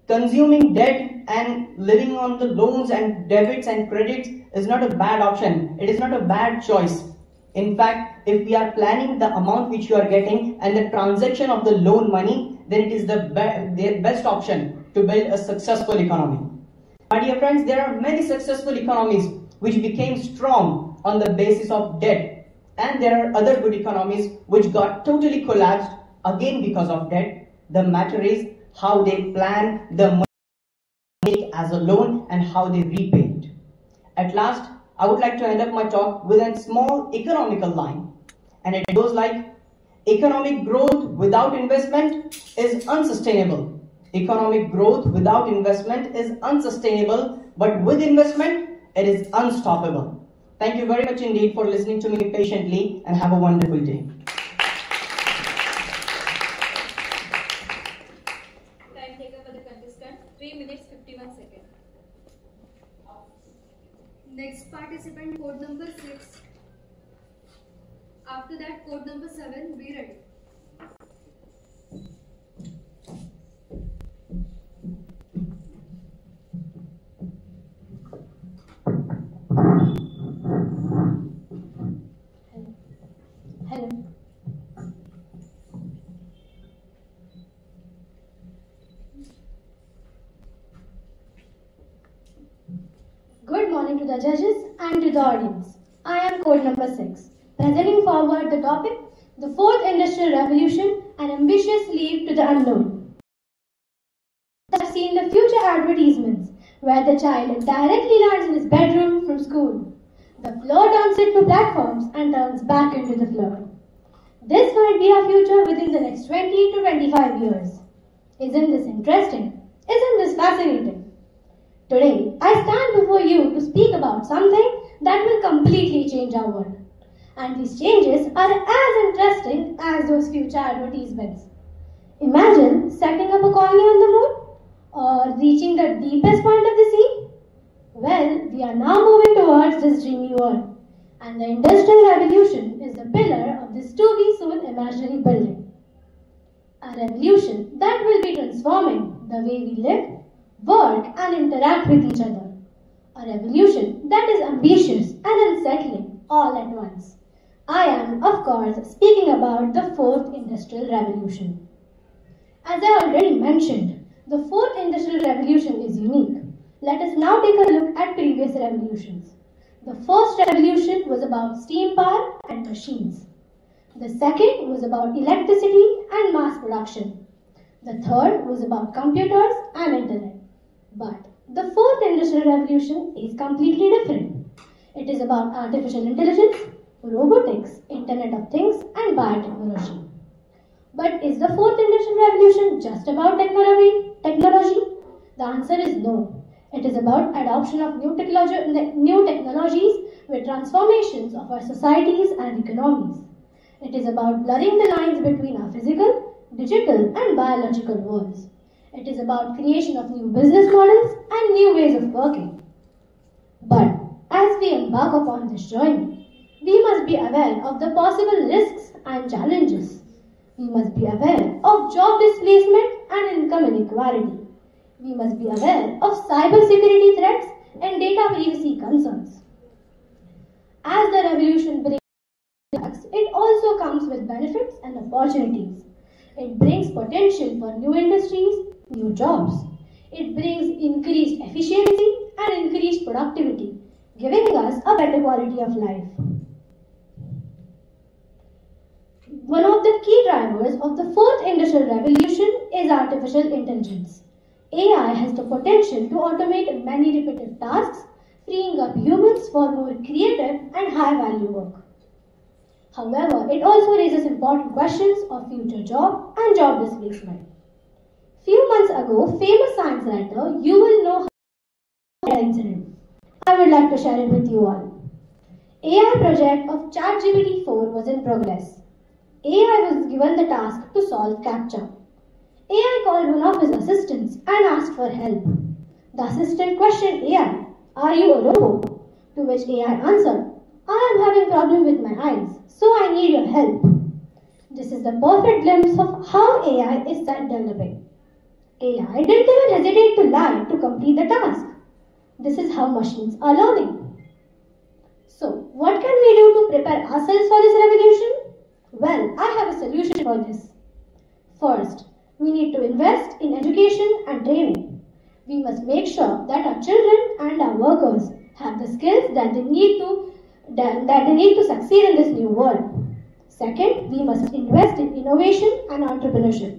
consuming debt and living on the loans and debits and credits is not a bad option. It is not a bad choice. In fact, if we are planning the amount which you are getting and the transaction of the loan money, then it is the best option to build a successful economy. My dear friends, there are many successful economies which became strong on the basis of debt, and there are other good economies which got totally collapsed again because of debt. The matter is how they plan the money as a loan and how they repay it. At last, I would like to end up my talk with a small economical line, and it goes like, economic growth without investment is unsustainable. Economic growth without investment is unsustainable, but with investment, it is unstoppable. Thank you very much indeed for listening to me patiently, and have a wonderful day. Time taken for the contestant, 3 minutes 51 seconds. Next participant, code number 6. After that, code number 7, be ready. Hello. Good morning to the judges and to the audience. I am code number 6, presenting forward the topic, the 4th Industrial Revolution, an ambitious leap to the unknown. I have seen the future advertisements where the child directly lands in his bedroom from school. The floor turns into platforms and turns back into the floor. This might be our future within the next 20 to 25 years. Isn't this interesting? Isn't this fascinating? Today, I stand before you to speak about something that will completely change our world. And these changes are as interesting as those future advertisements. Imagine setting up a colony on the moon, or reaching the deepest point of the sea. Well, we are now moving towards this dreamy world, and the Industrial Revolution is the pillar of this to-be-soon imaginary building. A revolution that will be transforming the way we live, work and interact with each other. A revolution that is ambitious and unsettling all at once. I am, of course, speaking about the 4th Industrial Revolution. As I already mentioned, the 4th Industrial Revolution is unique. let us now take a look at previous revolutions. The first revolution was about steam power and machines. The second was about electricity and mass production. The third was about computers and internet. But the fourth industrial revolution is completely different. It is about artificial intelligence, robotics, Internet of Things, and biotechnology. But is the fourth industrial revolution just about technology? The answer is no. It is about adoption of new technologies with transformations of our societies and economies. It is about blurring the lines between our physical, digital, and biological worlds. It is about creation of new business models and new ways of working. But as we embark upon this journey, we must be aware of the possible risks and challenges. We must be aware of job displacement and income inequality. We must be aware of cybersecurity threats and data privacy concerns. As the revolution brings it also comes with benefits and opportunities. It brings potential for new industries, new jobs. It brings increased efficiency and increased productivity, giving us a better quality of life. One of the key drivers of the fourth industrial revolution is artificial intelligence. AI has the potential to automate many repetitive tasks, freeing up humans for more creative and high-value work. However, it also raises important questions of future job and job displacement. Few months ago, famous science writer Yuval Noah had an incident. I would like to share it with you all. AI project of ChatGPT-4 was in progress. AI was given the task to solve CAPTCHA. AI called one of his assistants and asked for help. The assistant questioned AI, "Are you a robot?" To which AI answered, "I am having problem with my eyes, so I need your help." This is the perfect glimpse of how AI is self-developing. AI didn't even hesitate to lie to complete the task. This is how machines are learning. So, what can we do to prepare ourselves for this revolution? Well, I have a solution for this. First, we need to invest in education and training. We must make sure that our children and our workers have the skills that they need to succeed in this new world. Second, we must invest in innovation and entrepreneurship.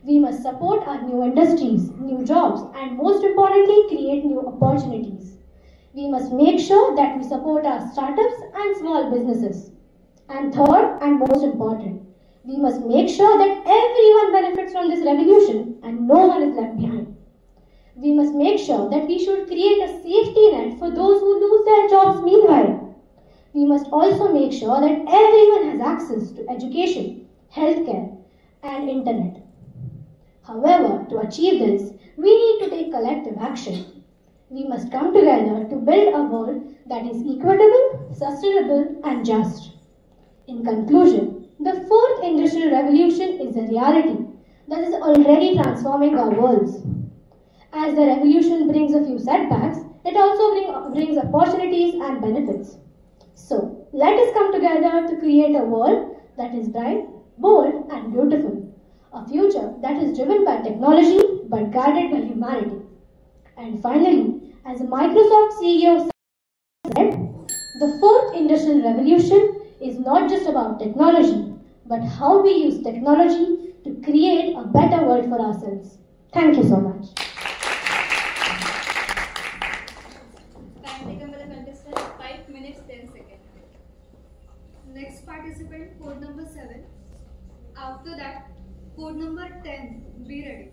We must support our new industries, new jobs, and most importantly, create new opportunities. We must make sure that we support our startups and small businesses. And third, and most important, we must make sure that everyone benefits from this revolution and no one is left behind. We must make sure that we should create a safety net for those who lose their jobs meanwhile. We must also make sure that everyone has access to education, healthcare, and internet. However, to achieve this, we need to take collective action. We must come together to build a world that is equitable, sustainable, and just. In conclusion, the fourth industrial revolution is a reality that is already transforming our worlds. As the revolution brings a few setbacks, it also brings opportunities and benefits. So, let us come together to create a world that is bright, bold, and beautiful. A future that is driven by technology but guided by humanity. And finally, as Microsoft CEO said, the fourth industrial revolution is not just about technology, but how we use technology to create a better world for ourselves. Thank you so much. Time taken by the contestant 5 minutes 10 seconds. Next participant, code number 7. After that, code number 10. Be ready.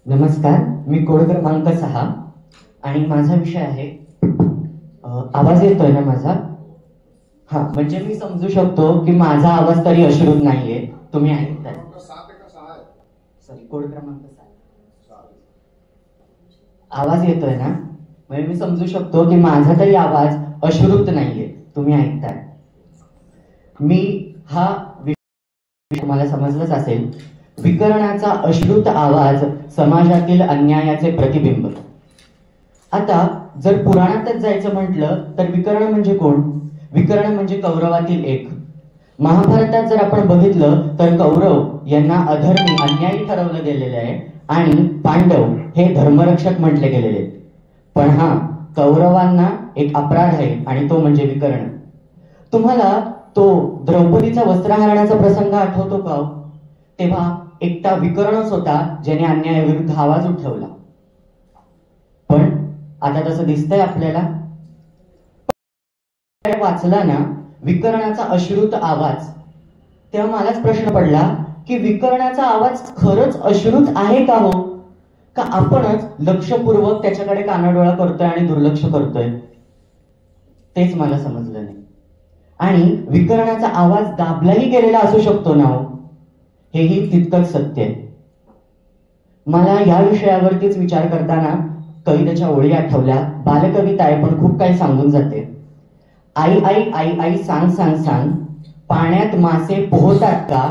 नमस्कार, मी code क्रमांक 6 आणि माझा विषय आहे आवाज येतोय ना माझा? हा, म्हणजे मी समजू शकतो की माझा आवाज तरी अश्रुत नाहीये, तुम्ही ऐकताय. सॉरी, कोड क्रमांक 6. आवाज येतोय ना, म्हणजे मी समजू शकतो की माझा तरी आवाज अश्रुत नाहीये, तुम्ही ऐकताय. मी हा विषय तुम्हाला समजलंच असेल, विकरणाचा अश्रुत आवाज समाजातील अन्यायाचे प्रतिबिंब. आता जर पुराणातच जायचं म्हटलं तर विकर्ण म्हणजे कोण? विकर्ण म्हणजे कौरवातील एक. महाभारतात जर आपण बघितलं तर कौरव यांना अधर्मी अन्यायी ठरवलं गेलेलं आहे आणि पांडव हे धर्मरक्षक म्हटले गेलेले. पण हा कौरवांना एक अपराध आहे आणि तो म्हणजे विकर्ण. तुम्हाला तो द्रौपदीचा वस्त्रहरणाचा प्रसंग आठवतो का? तेव्हा एकटा विकर्णच होता ज्याने अन्यायाविरुद्ध आवाज उठवला. पण आता तसं दिसतंय आपल्याला. वाचला ना विकर्णाचा अश्रुत आवाज, तेव्हा मलाच प्रश्न पडला की विकर्णाचा आवाज खरंच अश्रुत आहे का हो, का आपणच लक्षपूर्वक त्याच्याकडे कानाडोळा करतोय आणि दुर्लक्ष करतोय? तेच मला समजलं नाही. आणि विकर्णाचा आवाज दाबलाही गेलेला असू शकतो ना हो, हेही तितकंच सत्य आहे. मला या विषयावरतीच विचार करताना कवितेच्या ओळी आठवल्या. बालकविता आहे पण खूप काही सांगून जाते. आई आई आई आई सांग सांग सांग, पाण्यात मासे पोहतात का,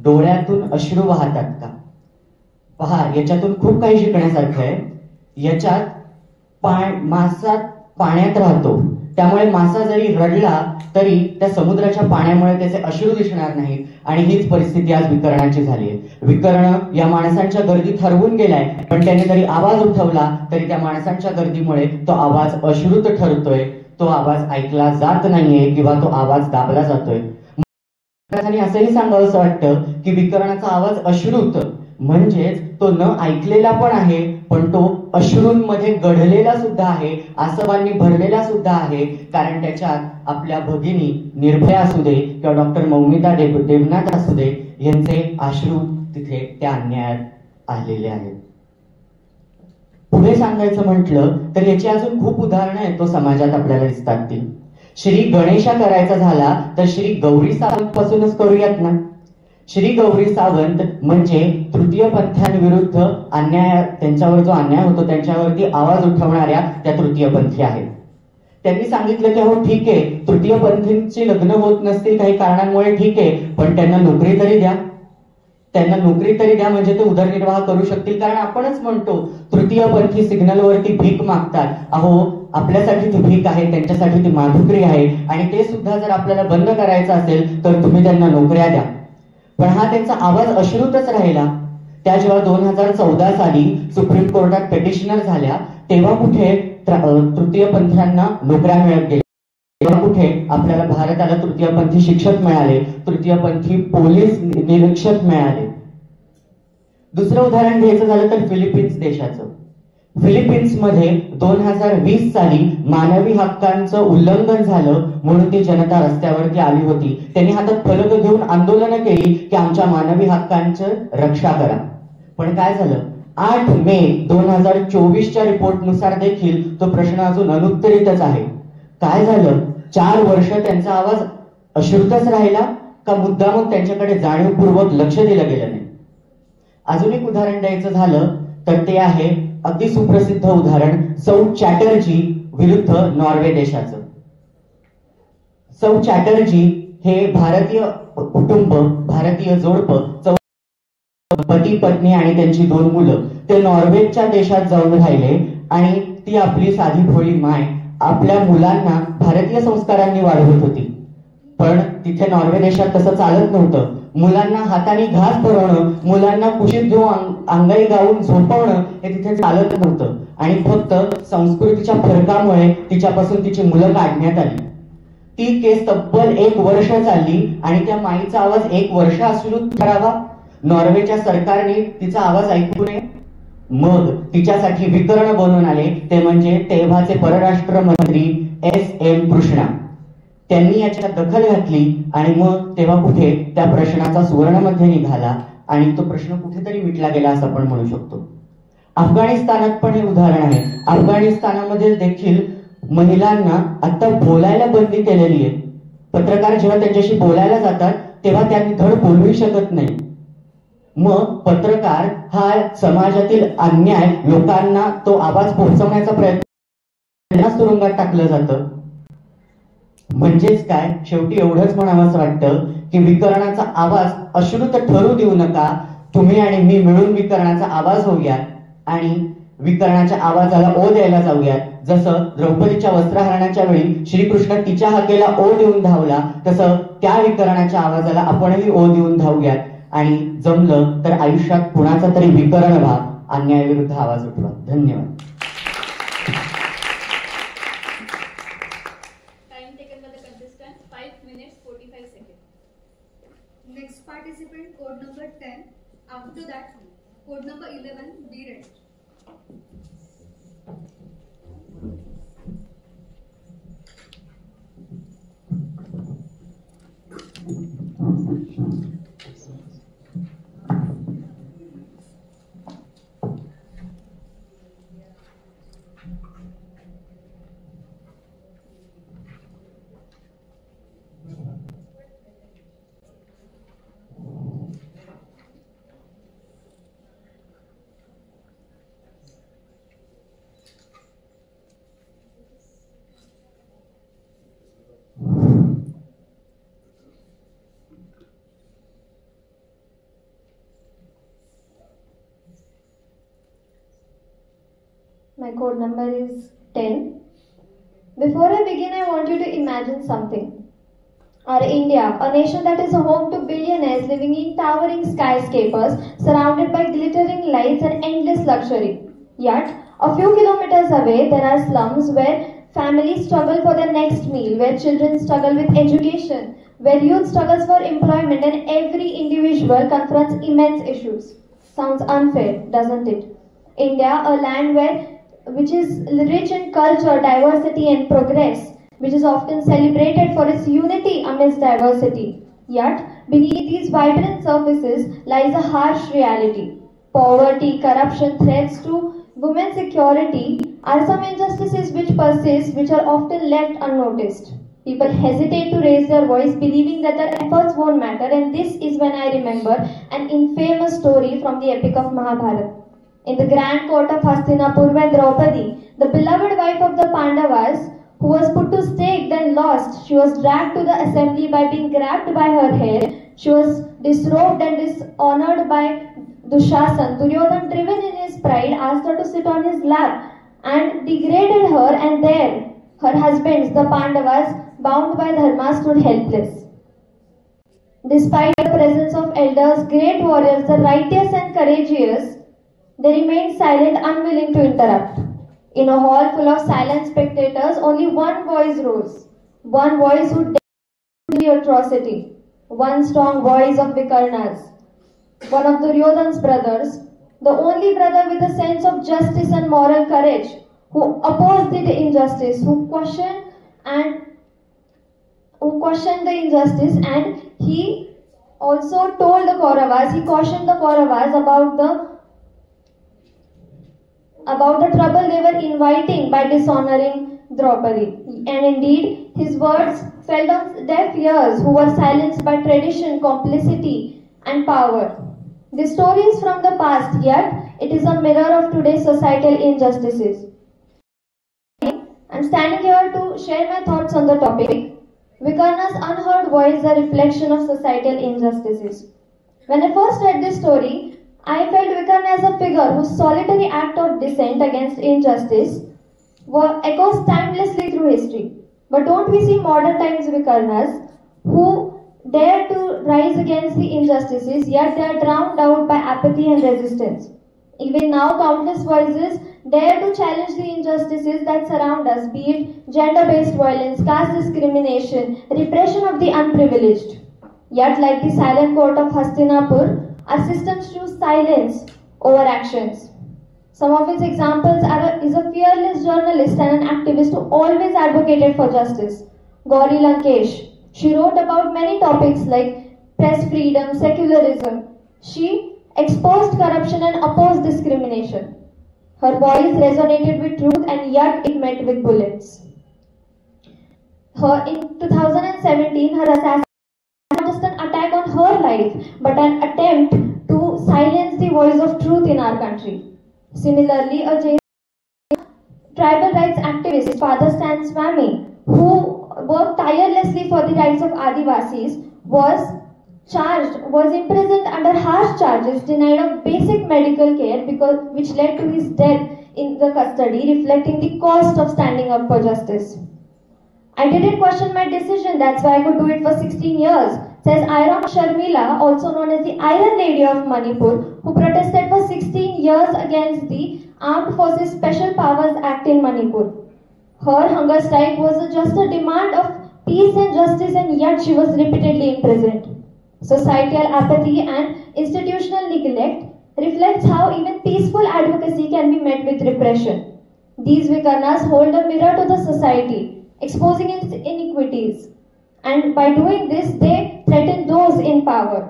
डोळ्यातून अश्रू वाहतात का. पहा, याच्यातून खूप काही शिकण्यासारखं आहे. याच्यात मासा पाण्यात राहतो, त्यामुळे मासा जरी रडला तरी त्या समुद्राच्या पाण्यामुळे त्याचे अश्रू दिसणार नाही. आणि हीच परिस्थिती आज विकर्णाची झाली आहे. विकर्ण या माणसांच्या गर्दीत हरवून गेलाय, पण त्याने जरी आवाज उठवला तरी त्या माणसांच्या गर्दीमुळे तो आवाज अश्रुत ठरतोय, तो आवाज ऐकला जात नाहीये किंवा तो आवाज दाबला जातोय. असंही सांगावंसं वाटतं की विकर्णाचा आवाज अश्रुत म्हणजेच तो न ऐकलेला पण आहे, पण तो अश्रूंमध्ये गढलेला सुद्धा आहे, आसवांनी भरलेला सुद्धा आहे. कारण त्याच्यात आपल्या भगिनी निर्भया असू दे किंवा डॉक्टर मौमिता देवनाथ असू दे, यांचे अश्रू तिथे त्या अन्यायात आलेले आहेत. पुढे सांगायचं म्हटलं तर याची अजून खूप उदाहरणं आहेत तो समाजात आपल्याला दिसतात. ती श्री गणेशा करायचा झाला तर श्री गौरी सावंत पासूनच करूयात ना. श्री गौरी सावंत म्हणजे तृतीय पंथांविरुद्ध अन्याय, त्यांच्यावर जो अन्याय होतो त्यांच्यावरती आवाज उठवणाऱ्या त्या तृतीय पंथी आहेत. त्यांनी सांगितलं की हो ठीक आहे, तृतीय पंथींची लग्न होत नसतील काही कारणांमुळे, ठीक आहे, पण त्यांना नोकरी तरी द्या, त्यांना नोकरी तरी द्या, म्हणजे ते उदरनिर्वाह करू शकतील. कारण आपणच म्हणतो तृतीय पंथी सिग्नलवरती भीक मागतात. अहो, आपल्यासाठी ती भीक आहे, त्यांच्यासाठी ती माधुकरी आहे. आणि ते सुद्धा जर आपल्याला बंद करायचं असेल तर तुम्ही त्यांना नोकऱ्या द्या. पण हा त्यांचा आवाज अश्रुतच राहिला. त्या जेव्हा 2014 साली सुप्रीम कोर्टात पेटिशनर झाल्या तेव्हा कुठे तृतीय पंथीयांना नोकऱ्या मिळत गेल्या, तेव्हा कुठे आपल्याला भारताला तृतीयपंथी शिक्षक मिळाले, तृतीयपंथी पोलीस निरीक्षक मिळाले. दुसरं उदाहरण घ्यायचं झालं तर फिलिपिन्स देशाचं. फिलिपिन्समध्ये 2020 साली मानवी हक्कांचं उल्लंघन झालं म्हणून ती जनता रस्त्यावरती आली होती. त्यांनी हातात फलक घेऊन आंदोलनं केली की आमच्या मानवी हक्कांचं रक्षा करा. पण काय झालं, 8 मे 2024च्या रिपोर्टनुसार देखील तो प्रश्न अजून अनुत्तरितच आहे. काय झालं, 4 वर्ष त्यांचा आवाज अश्रुतच राहिला का मुद्दामून त्यांच्याकडे जाणीवपूर्वक लक्ष दिलं गेलं नाही. अजून एक उदाहरण द्यायचं झालं तर ते आहे अगदी सुप्रसिद्ध उदाहरण सौ चॅटर्जी विरुद्ध नॉर्वे देशाचं. सौ चॅटर्जी हे भारतीय कुटुंब, भारतीय जोडपं, पती पत्नी आणि त्यांची 2 मुलं ते नॉर्वेच्या देशात जाऊन राहिले आणि ती आपली साधी भोळी माय आपल्या मुलांना भारतीय संस्कारांनी वाढवत होती. पण तिथे नॉर्वे देशात तसं चालत नव्हतं. मुलांना हाताने घास भरवणं, मुलांना कुशीत घेऊन अंगाई गाऊन झोपवणं हे तिथे चालत नव्हतं. आणि फक्त संस्कृतीच्या फरकामुळे तिच्यापासून तिची मुलं काढण्यात आली. ती केस तब्बल 1 वर्ष चालली आणि त्या माईचा आवाज 1 वर्ष अश्रुत करावा. नॉर्वेच्या सरकारने तिचा आवाज ऐकू नये. मग तिच्यासाठी विकर्ण बनवून आले ते म्हणजे तेव्हाचे परराष्ट्र मंत्री SM कृष्णा. त्यांनी याच्यात दखल घातली आणि मग तेव्हा कुठे त्या प्रश्नाचा सुवर्णमध्य निघाला आणि तो प्रश्न कुठेतरी मिटला गेला असं आपण म्हणू शकतो. अफगाणिस्तानात पण हे उदाहरण आहे. अफगाणिस्तानामध्ये देखील महिलांना आता बोलायला बंदी केलेली आहे. पत्रकार जेव्हा त्यांच्याशी बोलायला जातात तेव्हा त्यांनी धड बोलू शकत नाही. मग पत्रकार हा समाजातील अन्याय लोकांना तो आवाज पोहोचवण्याचा प्रयत्न तुरुंगात टाकलं जातं. म्हणजेच काय, शेवटी एवढंच म्हणावंच वाटतं की विकरणाचा आवाज अश्रुत ठरू देऊ नका. तुम्ही आणि मी मिळून विकरणाचा आवाज होऊया आणि विकरणाच्या आवाजाला ओ द्यायला जाऊयात. जसं द्रौपदीच्या वस्त्रहरणाच्या वेळी श्रीकृष्ण तिच्या हाकेला ओ देऊन धावला, तसं त्या विकरणाच्या आवाजाला आपणही ओ देऊन धावूयात आणि जमलं तर आयुष्यात कुणाचा तरी विकरण व्हा, अन्यायाविरुद्ध आवाज उठवा. धन्यवाद. Time taken by the contestant 5 minutes 45 seconds. Next participant, code number 10. After that, code number 11, be ready. My code number is 10. Before I begin, I want you to imagine something. Our India, a nation that is home to billionaires living in towering skyscrapers surrounded by glittering lights and endless luxury. Yet, a few kilometers away, there are slums where families struggle for their next meal, where children struggle with education, where youth struggles for employment, and every individual confronts immense issues. Sounds unfair, doesn't it? India, a land which is rich in culture, diversity, and progress, which is often celebrated for its unity amidst diversity. Yet, beneath these vibrant surfaces lies a harsh reality. Poverty, corruption, threats to women's security are some injustices which persist, which are often left unnoticed. People hesitate to raise their voice, believing that their efforts won't matter, and this is when I remember an infamous story from the epic of Mahabharata. In the grand court of Hastinapur, when Draupadi, the beloved wife of the Pandavas, who was put to stake then lost, she was dragged to the assembly by being grabbed by her hair. She was disrobed and dishonored by Dushasan. Duryodhan, driven in his pride, asked her to sit on his lap and degraded her, and there her husbands, the Pandavas, bound by Dharma, stood helpless. Despite the presence of elders, great warriors, the righteous and courageous, they remained silent, unwilling to interrupt. In a hall full of silent spectators, only one voice rose. One voice who dared the atrocity. One strong voice of Vikarna's. One of Duryodhan's brothers, the only brother with a sense of justice and moral courage, who opposed the injustice, who questioned the injustice, and he also told the Kauravas, he cautioned the Kauravas about the trouble they were inviting by dishonoring Draupadi. And indeed, his words fell on deaf ears who were silenced by tradition, complicity, and power. This story is from the past, yet it is a mirror of today's societal injustices. I'm standing here to share my thoughts on the topic. Vikarna's unheard voice is a reflection of societal injustices. When I first read this story, I felt Vikarna as a figure whose solitary act of dissent against injustice echoes timelessly through history. But don't we see modern times Vikarnas who dare to rise against the injustices, yet they are drowned out by apathy and resistance. Even now, countless voices dare to challenge the injustices that surround us, be it gender-based violence, caste discrimination, repression of the unprivileged. Yet, like the silent court of Hastinapur, our systems choose silence over actions. Some of its examples is a fearless journalist and an activist who always advocated for justice. Gauri Lankesh. She wrote about many topics like press freedom, secularism. She exposed corruption and opposed discrimination. Her voice resonated with truth and yet it met with bullets. In 2017, her assassination was not just an attack on her life, but an attempt to silence the voice of truth in our country. Similarly, a tribal rights activist, Father Stan Swamy, who worked tirelessly for the rights of Adivasis, was imprisoned under harsh charges, denied of basic medical care which led to his death in the custody, reflecting the cost of standing up for justice. I didn't question my decision, that's why I could do it for 16 years, says Iron Sharmila, also known as the Iron Lady of Manipur, who protested for 16 years against the Armed Forces Special Powers Act in Manipur. Her hunger strike was just a demand of peace and justice, and yet she was repeatedly imprisoned. Societal apathy and institutional neglect reflects how even peaceful advocacy can be met with repression. These Vikarnas hold a mirror to the society, exposing its iniquities, and by doing this they threaten those in power.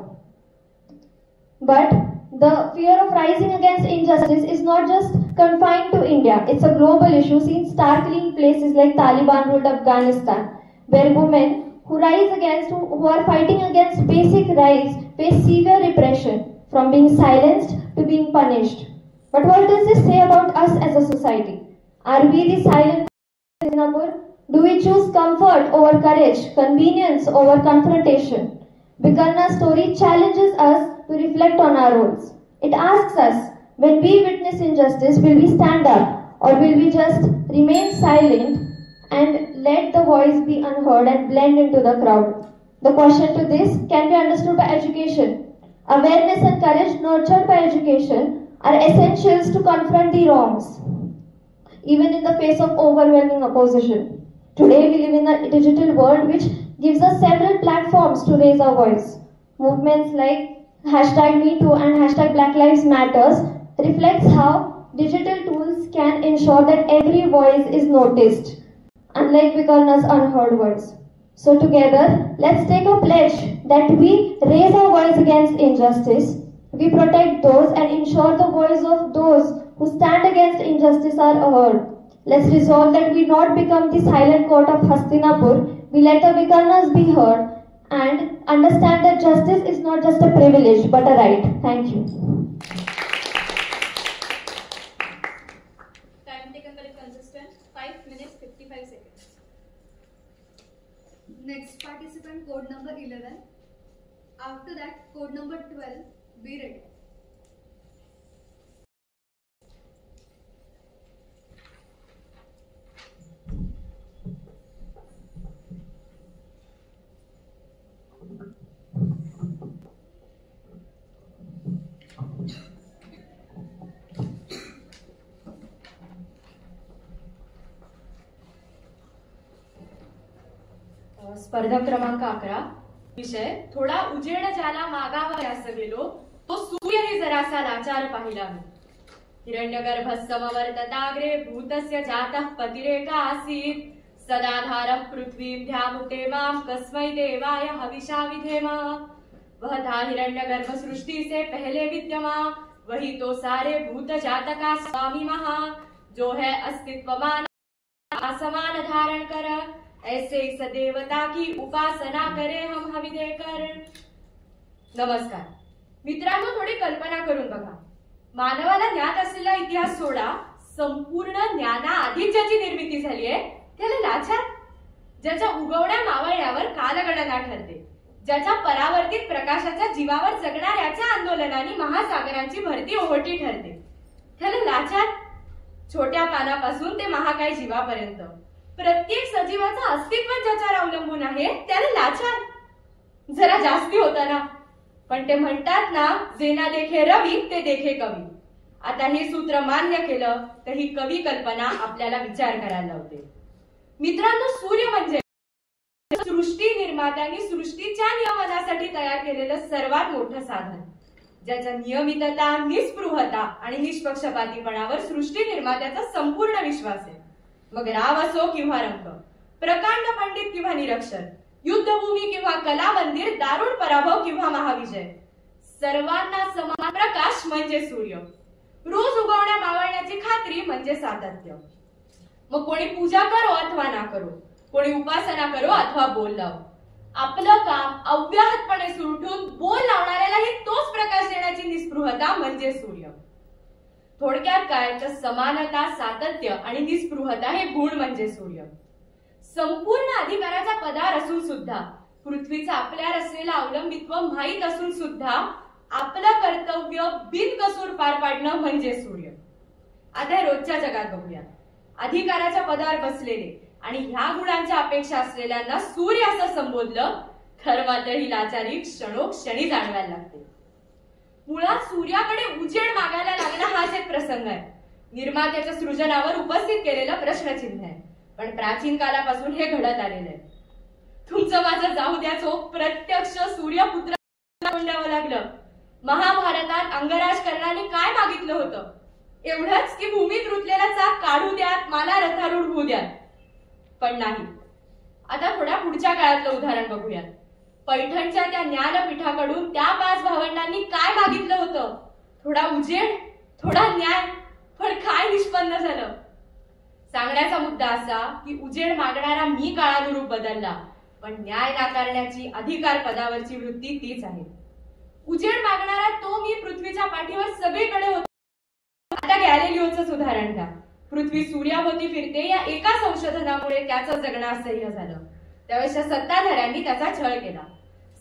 But the fear of rising against injustice is not just confined to India. It's a global issue seen starkly in places like Taliban-ruled Afghanistan, where women who are fighting against basic rights face severe repression, from being silenced to being punished. But what does this say about us as a society? Are we the silent in Singapore? Do we choose comfort over courage, convenience over confrontation? Vikarna's story challenges us to reflect on our roles. It asks us, when we witness injustice, will we stand up or will we just remain silent and let the voice be unheard and blend into the crowd? The question to this can be understood by education. Awareness and courage nurtured by education are essentials to confront the wrongs, even in the face of overwhelming opposition. Today we live in a digital world which gives us several platforms to raise our voice. Movements like #MeToo and #Black Lives Matters reflects how digital tools can ensure that every voice is noticed, unlike Vikarna's unheard voice. So together, let's take a pledge that we raise our voice against injustice, we protect those and ensure the voice of those who stand against injustice are heard. Let's resolve that we not become the silent court of Hastinapur, we let the Vikarnas be heard and understand that justice is not just a privilege but a right. Thank you. Time taken by the contestant, 5 minutes 55 seconds. Next participant, code number 11. After that, code number 12. Be ready. स्पर्धा क्रमांक 11. विषय थोडा उजेड ज्याला मागावयास गेलो तो सूर्यही जरासा लाचार पाहिला मी. हिरण्यगर्भ समवर्तताग्रे भूतस्य जातः पतिरेका आसीत्. सदाधारः पृथ्वीं ध्यामुते मां कस्मै देवाय हविषा विधेम. वह था हिरण्यगर्भ सृष्टि से पहले विद्यमान, वही तो सारे भूत जात का स्वामी महा. जो है अस्तित्वमान असमान धारण कर, ऐसे इस देवता की उपासना करे हम हवि देकर. नमस्कार मित्रांनो, थोडी कल्पना करून बघा. मानवाला ज्ञात असलेला इतिहास सोडा, संपूर्ण ज्ञानाआधीच ज्याची निर्मिती झाली आहे त्याला लाचार. ज्याच्या उगवण्या मावळण्यावर कालगणना ठरते, ज्याच्या परावर्तित प्रकाशाच्या जीवावर जगणाऱ्याच्या आंदोलनाने महासागरांची भरती ओहोटी ठरते, त्याला लाचार. छोट्या पानापासून ते महाकाय जीवापर्यंत प्रत्येक सजीवाचं अस्तित्व ज्याच्यावर अवलंबून आहे त्याला लाचार. जरा जास्ती होता ना. पण ते म्हणतात ना, जे ना देखे रवी ते देखे कवी. आता हे सूत्र मान्य केलं तर ही कवी कल्पना आपल्याला विचार करायला लावते. मित्रांनो, सूर्य म्हणजे सृष्टी निर्मात्यांनी सृष्टीच्या नियमनासाठी तयार केलेलं सर्वात मोठं साधन, ज्याच्या नियमितता, निस्पृहता आणि निष्पक्षपातीपणावर सृष्टी निर्मात्याचा संपूर्ण विश्वास आहे. मग राव असो किंवा रंग, प्रकांड पंडित किंवा निरक्षर, युद्धभूमी किंवा कला मंदिर, दारुण पराभव किंवा महाविजय, सर्वांना समान प्रकाश म्हणजे सूर्य. रोज उगवण्या मावळण्याची खात्री म्हणजे सातत्य. मग कोणी पूजा करो अथवा ना करो, कोणी उपासना करो अथवा बोल लावो, आपलं काम अव्याहतपणे सुरू ठेवून बोल लावणाऱ्यालाही तोच प्रकाश देण्याची निस्पृहता म्हणजे सूर्य. थोडक्यात काय तर समानता, सातत्य आणि निस्पृहता हे गुण म्हणजे सूर्य. संपूर्ण अधिकाराचा पदार असून सुद्धा, पृथ्वीचा आपल्यावर असलेला अवलंबित्व माहीत असून सुद्धा आपलं कर्तव्य बिनकसूर पार पाडणं म्हणजे सूर्य. आता रोजच्या जगात बघूया. अधिकाराच्या पदावर बसलेले आणि ह्या गुणांच्या अपेक्षा असलेल्यांना सूर्य असं संबोधलं तर मात्र ही लाचारी क्षणोक्षणी जाणवायला लागते. मुळात सूर्याकडे उजेड मागायला लागणं हाच एक प्रसंग आहे. निर्मात्याच्या सृजनावर उपस्थित केलेलं प्रश्नचिन्ह आहे. पण प्राचीन कालापासून हे घडत आलेलं आहे. तुमचं माझं जाऊ द्या चोख प्रत्यक्ष सूर्यपुत्र द्यावं लागलं. महाभारतात अंगराज कर्णाने काय मागितलं होतं? एवढंच की भूमीत रुतलेला चाक काढू द्यात, मला रथारूढ होऊ द्यात. पण नाही. आता थोड्या पुढच्या काळातलं उदाहरण बघूयात. पैठणच्या त्या ज्ञानपीठाकडून त्या 5 भावंडांनी काय मागितलं होतं? थोडा उजेड, थोडा न्याय. पण काय निष्पन्न झालं? सांगण्याचा मुद्दा असा की उजेड मागणारा मी काळानुरूप बदलला, पण न्याय नाकारण्याची अधिकार पदावरची वृत्ती तीच आहे. उजेड मागणारा तो मी पृथ्वीच्या पाठीवर सगळीकडे होतो. आता गॅलिलिओचंच उदाहरण घ्या. पृथ्वी सूर्याभोवती फिरते या एका संशोधनामुळे त्याचं जगणं असह्य झालं. त्यावेळेच्या सत्ताधाऱ्यांनी त्याचा छळ केला.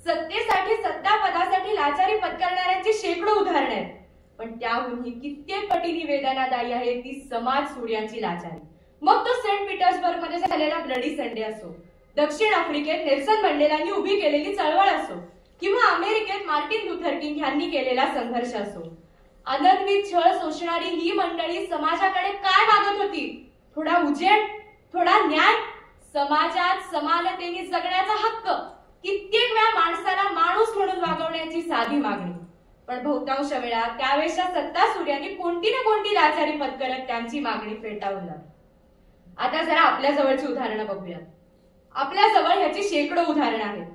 सत्तेसाठी, सत्ता पदासाठी लाचारी पत्करणाऱ्यांची शेकडो उदाहरणे आहेत. पण त्याहूनही कित्येक पटीने वेदनादायी आहे ती समाज सूर्यांची लाचारी. मग तो सेंट पीटर्सबर्ग मध्ये झालेला ब्लडी संडे असो, दक्षिण आफ्रिकेत नेल्सन मंडेलांनी उभी केलेली चळवळ असो, किंवा अमेरिकेत मार्टिन लुथर किंग यांनी केलेला संघर्ष असो. अनन्वित छळ सोसणारी ही मंडळी समाजाकडे काय मागत होती? थोडा उजेड, थोडा न्याय, समाजात समानतेने जगण्याचा हक्क, कित्येक वेळा माणसाला माणूस म्हणून वागवण्याची साधी मागणी. पण बहुतांश वेळा त्यावेळेच्या सत्ता सूर्यांनी कोणती ना कोणती लाचारी पत्करत त्यांची मागणी फेटाळून लावली. आता जरा आपल्या जवळची उदाहरणं बघूयात. आपल्या जवळ ह्याची शेकडो उदाहरणं आहेत.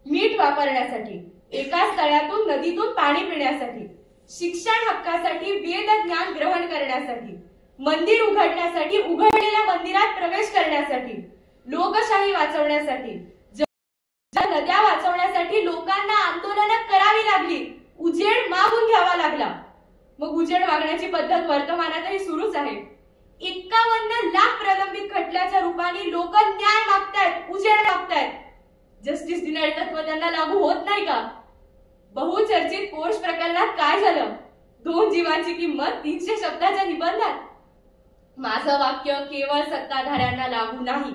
मीठ वापरण्यासाठी, एकाच तळ्यातून नदीतून पाणी पिण्यासाठी, शिक्षण हक्कासाठी, वेद ज्ञान ग्रहण करण्यासाठी, मंदिर उघडण्यासाठी, उघडलेल्या मंदिरात प्रवेश करण्यासाठी, लोकशाही वाचवण्यासाठी, नद्या वाचवण्यासाठी लोकांना आंदोलनं करावी लागली, उजेड मागून घ्यावा लागला. मग उजेड मागण्याची पद्धत वर्तमानातही सुरूच आहे. 51 लाख प्रलंबित खटल्याच्या रूपाने लोक न्याय मागतायत, उजेड मागतायत. जस्टिस डिनाय तत्व त्यांना लागू होत नाही का? बहुचर्चित पोर्श प्रकरणात काय झालं? 2 जीवांची किंमत 300 शब्दाच्या निबंधात. माझं वाक्य केवळ सत्ताधाऱ्यांना लागू नाही.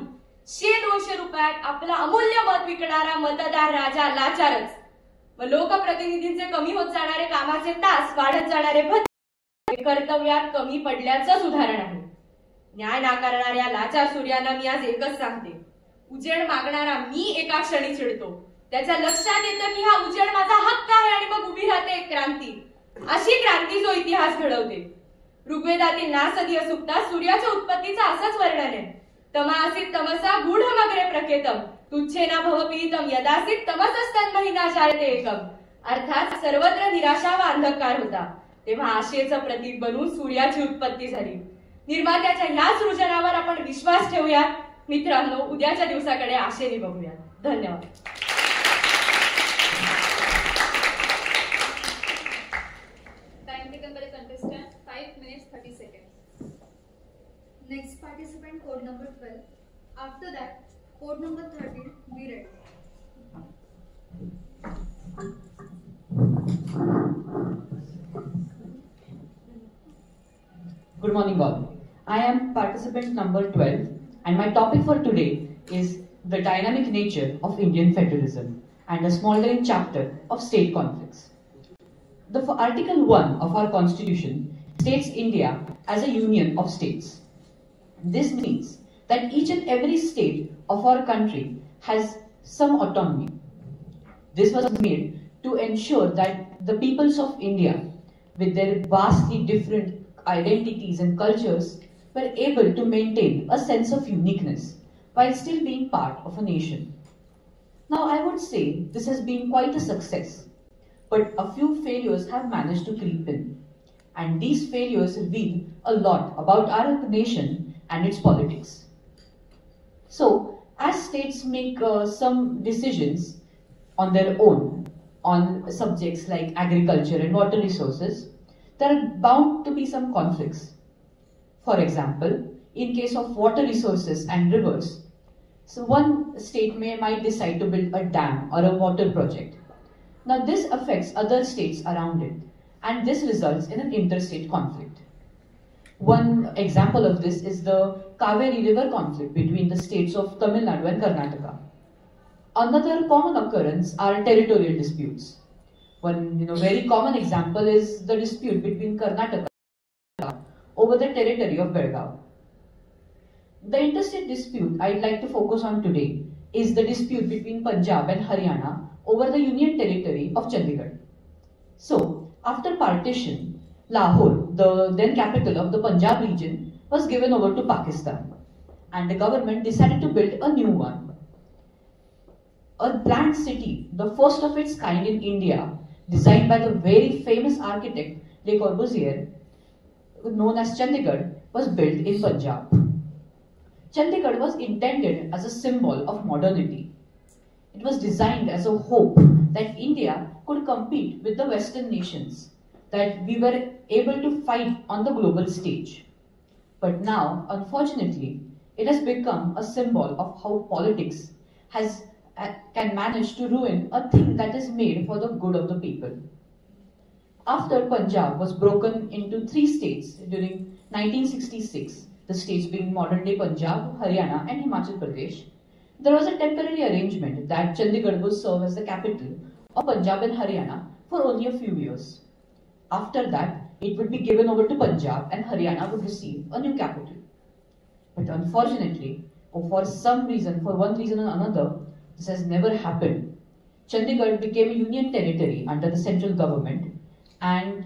100-200 रुपयात आपलं अमूल्य मत विकणारा मतदार राजा लाचारच. व लोकप्रतिनिधींचे कमी होत जाणारे कामाचे तास, वाढत जाणारे भत्ते कर्तव्यात कमी पडल्याचंच उदाहरण आहे. न्याय नाकारणाऱ्या लाचार सूर्यांना मी आज एकच सांगते, उजेड मागणारा मी एका क्षणी चिडतो. त्याच्या लक्षात येतं की हा उजेड माझा हक्क आहे आणि मग उभी राहते एक क्रांती. अशी क्रांती जो इतिहास घडवते. ऋग्वेदातील नासदीय सुक्तात सूर्याच्या उत्पत्तीचं असंच वर्णन आहे. तमासीत तमसा गूढमग्रे प्रकेतम तुच्छेना भवपीतम यदासीत तमसस्तन्महिना जायते एकम. अर्थात सर्वत्र निराशा व अंधकार होता, तेव्हा आशेचं प्रतीक बनून सूर्याची उत्पत्ती झाली. निर्मात्याच्या ह्या सृजनावर आपण विश्वास ठेवूया. मित्रांनो, उद्याच्या दिवसाकडे आशेने बघूया. धन्यवाद. Time taken by the contestant 5 minutes 30 seconds. Next participant, code number 12. After that, code number 13, be ready. Good morning all. I am participant number 12 and my topic for today is the dynamic nature of Indian federalism and a smoldering chapter of state conflicts. The Article 1 of our constitution states India as a union of states. This means that each and every state of our country has some autonomy. This was made to ensure that the peoples of India, with their vastly different identities and cultures, were able to maintain a sense of uniqueness while still being part of a nation. Now, I would say this has been quite a success, but a few failures have managed to creep in. and these failures reveal a lot about our nation and its politics. So, as states make some decisions on their own on subjects like agriculture and water resources, there are bound to be some conflicts. For example, in case of water resources and rivers, so one state might decide to build a dam or a water project. Now this affects other states around it, and this results in an interstate conflict. One example of this is the Kaveri River conflict between the states of Tamil Nadu and Karnataka. Another common occurrence are territorial disputes. One very common example is the dispute between Karnataka over the territory of Belgaum. The interstate dispute I'd like to focus on today is the dispute between Punjab and Haryana over the union territory of Chandigarh. So, after partition, Lahore, the then capital of the Punjab region, was given over to Pakistan, and the government decided to build a new one. A planned city, the first of its kind in India, designed by the very famous architect Le Corbusier, known as Chandigarh, was built in Punjab. Chandigarh was intended as a symbol of modernity. It was designed as a hope that India could compete with the Western nations, that we were able to fight on the global stage. But now, unfortunately, it has become a symbol of how politics can manage to ruin a thing that is made for the good of the people. After Punjab was broken into 3 states during 1966, the states being modern-day Punjab, Haryana and Himachal Pradesh, there was a temporary arrangement that Chandigarh would serve as the capital of Punjab and Haryana for only a few years. After that, it would be given over to Punjab and Haryana would receive a new capital. But unfortunately, or for some reason, for one reason or another, this has never happened. Chandigarh became a union territory under the central government and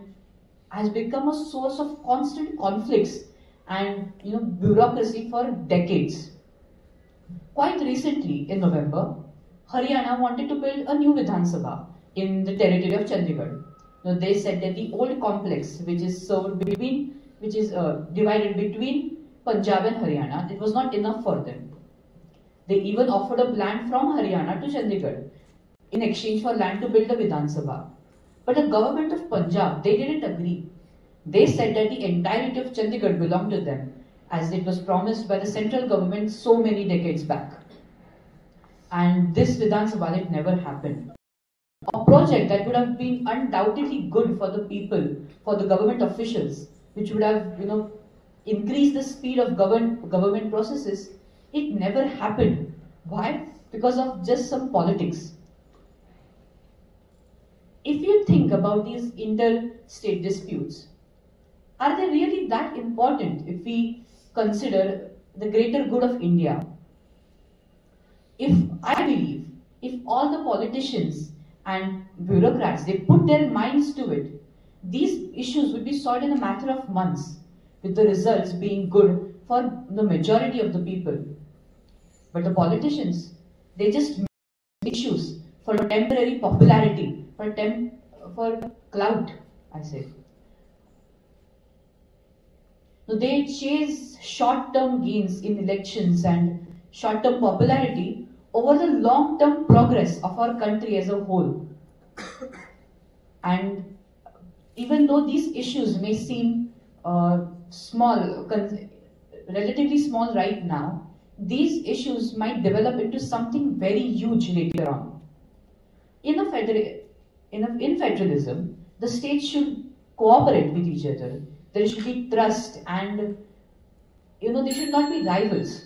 has become a source of constant conflicts and bureaucracy for decades. Quite recently, in November, Haryana wanted to build a new Vidhan Sabha in the territory of Chandigarh. Now, they said that the old complex, which is divided between Punjab and Haryana, it was not enough for them. They even offered a land from Haryana to Chandigarh in exchange for land to build the Vidhan Sabha. But the government of Punjab, they didn't agree. They said that the entirety of Chandigarh belonged to them, as it was promised by the central government so many decades back. And this Vidhan Sabha, it never happened. A project that would have been undoubtedly good for the people, for the government officials, which would have, increased the speed of government processes, it never happened. Why? Because of just some politics. If you think about these interstate disputes, are they really that important if we consider the greater good of India? I believe, if all the politicians and bureaucrats, they put their minds to it, these issues would be solved in a matter of months, with the results being good for the majority of the people. But the politicians, they just make issues for temporary popularity, for clout, I say. So they chase short-term gains in elections and short-term popularity over the long-term progress of our country as a whole. And even though these issues may seem small, relatively small right now, these issues might develop into something very huge later on. In federalism, the states should cooperate with each other. There should be trust and, they should not be rivals.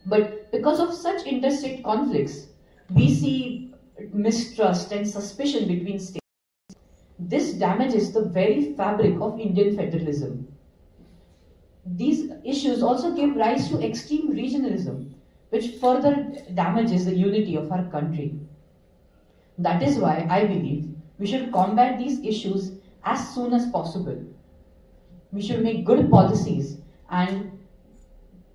But because of such interstate conflicts, we see mistrust and suspicion between states. This damages the very fabric of Indian federalism. These issues also give rise to extreme regionalism, which further damages the unity of our country. That is why I believe we should combat these issues as soon as possible. We should make good policies and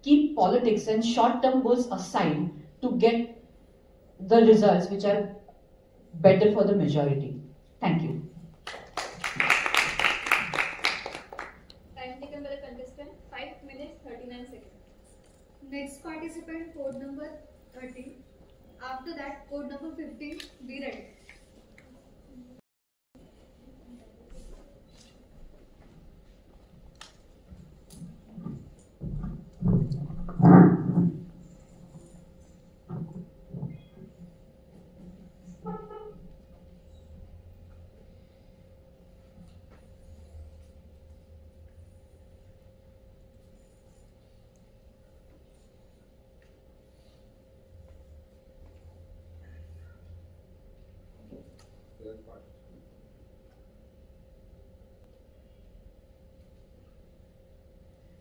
keep politics and short-term goals aside to get the results which are better for the majority. Thank you. Next participant, code number 13. After that, code number 15, be ready.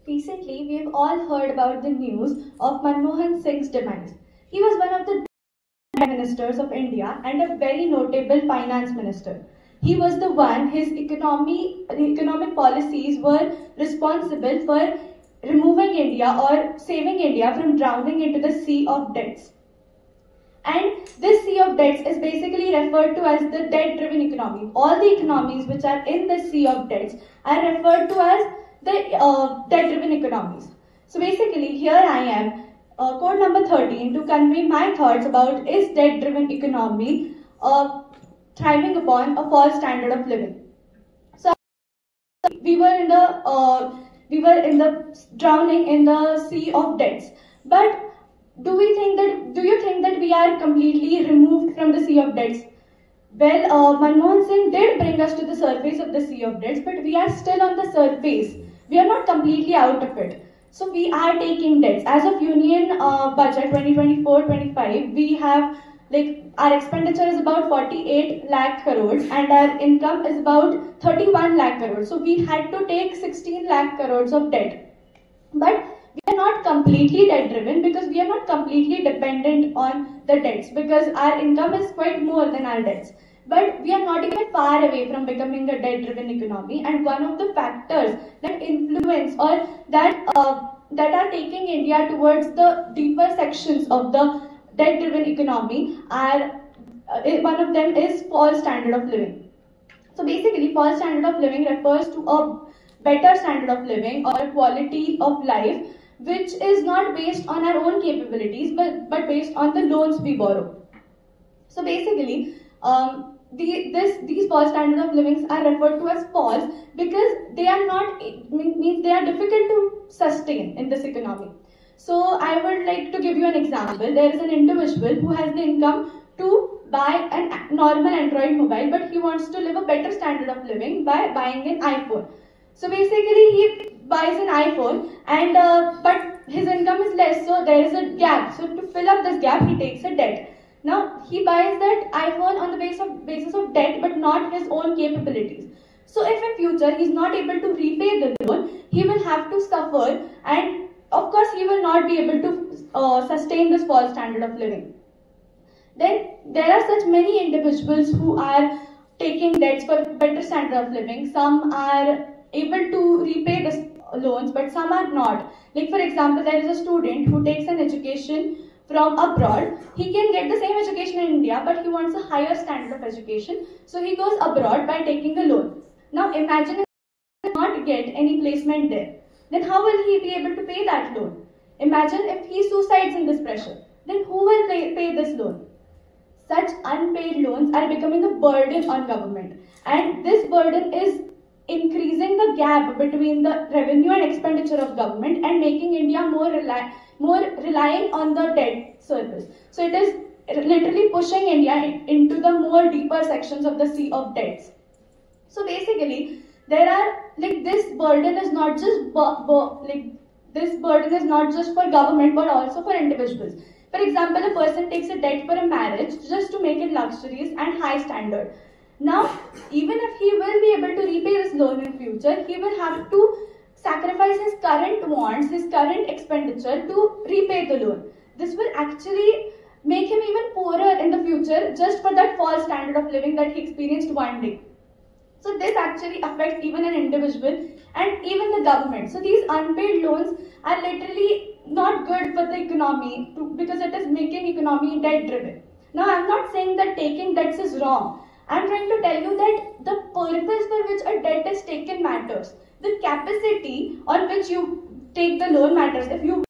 Recently, we have all heard about the news of Manmohan Singh's demise. He was one of the Prime Ministers of India and a very notable finance minister. He was the one, his economic policies were responsible for removing India or saving India from drowning into the sea of debts. And this sea of debts is basically referred to as the debt-driven economy. All the economies which are in the sea of debts are referred to as the debt-driven economies. So basically, here I am, code number 13, to convey my thoughts about is debt-driven economy thriving upon a false standard of living. So we were in the drowning in the sea of debts, but do you think that we are completely removed from the sea of debts? Well, Manmohan Singh did bring us to the surface of the sea of debts, but we are still on the surface. We are not completely out of it. So we are taking debts. As of Union Budget 2024-25, we have our expenditure is about 48 lakh crores and our income is about 31 lakh crores. So we had to take 16 lakh crores of debt. But we are not completely debt driven because we are not completely dependent on the debts because our income is quite more than our debts. But we are not even far away from becoming a debt-driven economy, and one of the factors that influence or that are taking India towards the deeper sections of the debt-driven economy are one of them is false standard of living. So basically, false standard of living refers to a better standard of living or a quality of life which is not based on our own capabilities but based on the loans we borrow. So basically, these false standards of living are referred to as false because they are not means they are difficult to sustain in this economy. So I would like to give you an example. There is an individual who has the income to buy a normal Android mobile, but he wants to live a better standard of living by buying an iPhone. So basically, he buys an iPhone, and but his income is less, so there is a gap. So to fill up this gap, he takes a debt. Now, he buys that iPhone on the basis of debt, but not his own capabilities. So if in future he is not able to repay the loan, he will have to suffer, and of course he will not be able to sustain this false standard of living. Then there are such many individuals who are taking debts for better standard of living. Some are able to repay the loans, but some are not. Like for example, there is a student who takes an education from abroad. He can get the same education in India, but he wants a higher standard of education. So he goes abroad by taking a loan. Now imagine if he does not get any placement there. Then how will he be able to pay that loan? Imagine if he suicides in this pressure. Then who will pay this loan? Such unpaid loans are becoming a burden on government. And this burden is increasing the gap between the revenue and expenditure of government and making India more relying on the debt service. So it is literally pushing India into the more deeper sections of the sea of debts. So basically, there are this burden is not just for government but also for individuals. For example, a person takes a debt for a marriage just to make it luxurious and high standard. Now, even if he will be able to repay this loan in future, he will have to sacrifice his current wants, his current expenditure to repay the loan. This will actually make him even poorer in the future just for that false standard of living that he experienced one day. So this actually affects even an individual and even the government. So these unpaid loans are literally not good for the economy because it is making economy debt driven. Now I'm not saying that taking debts is wrong. I'm trying to tell you that the purpose for which a debt is taken matters. The capacity on which you take the loan matters if you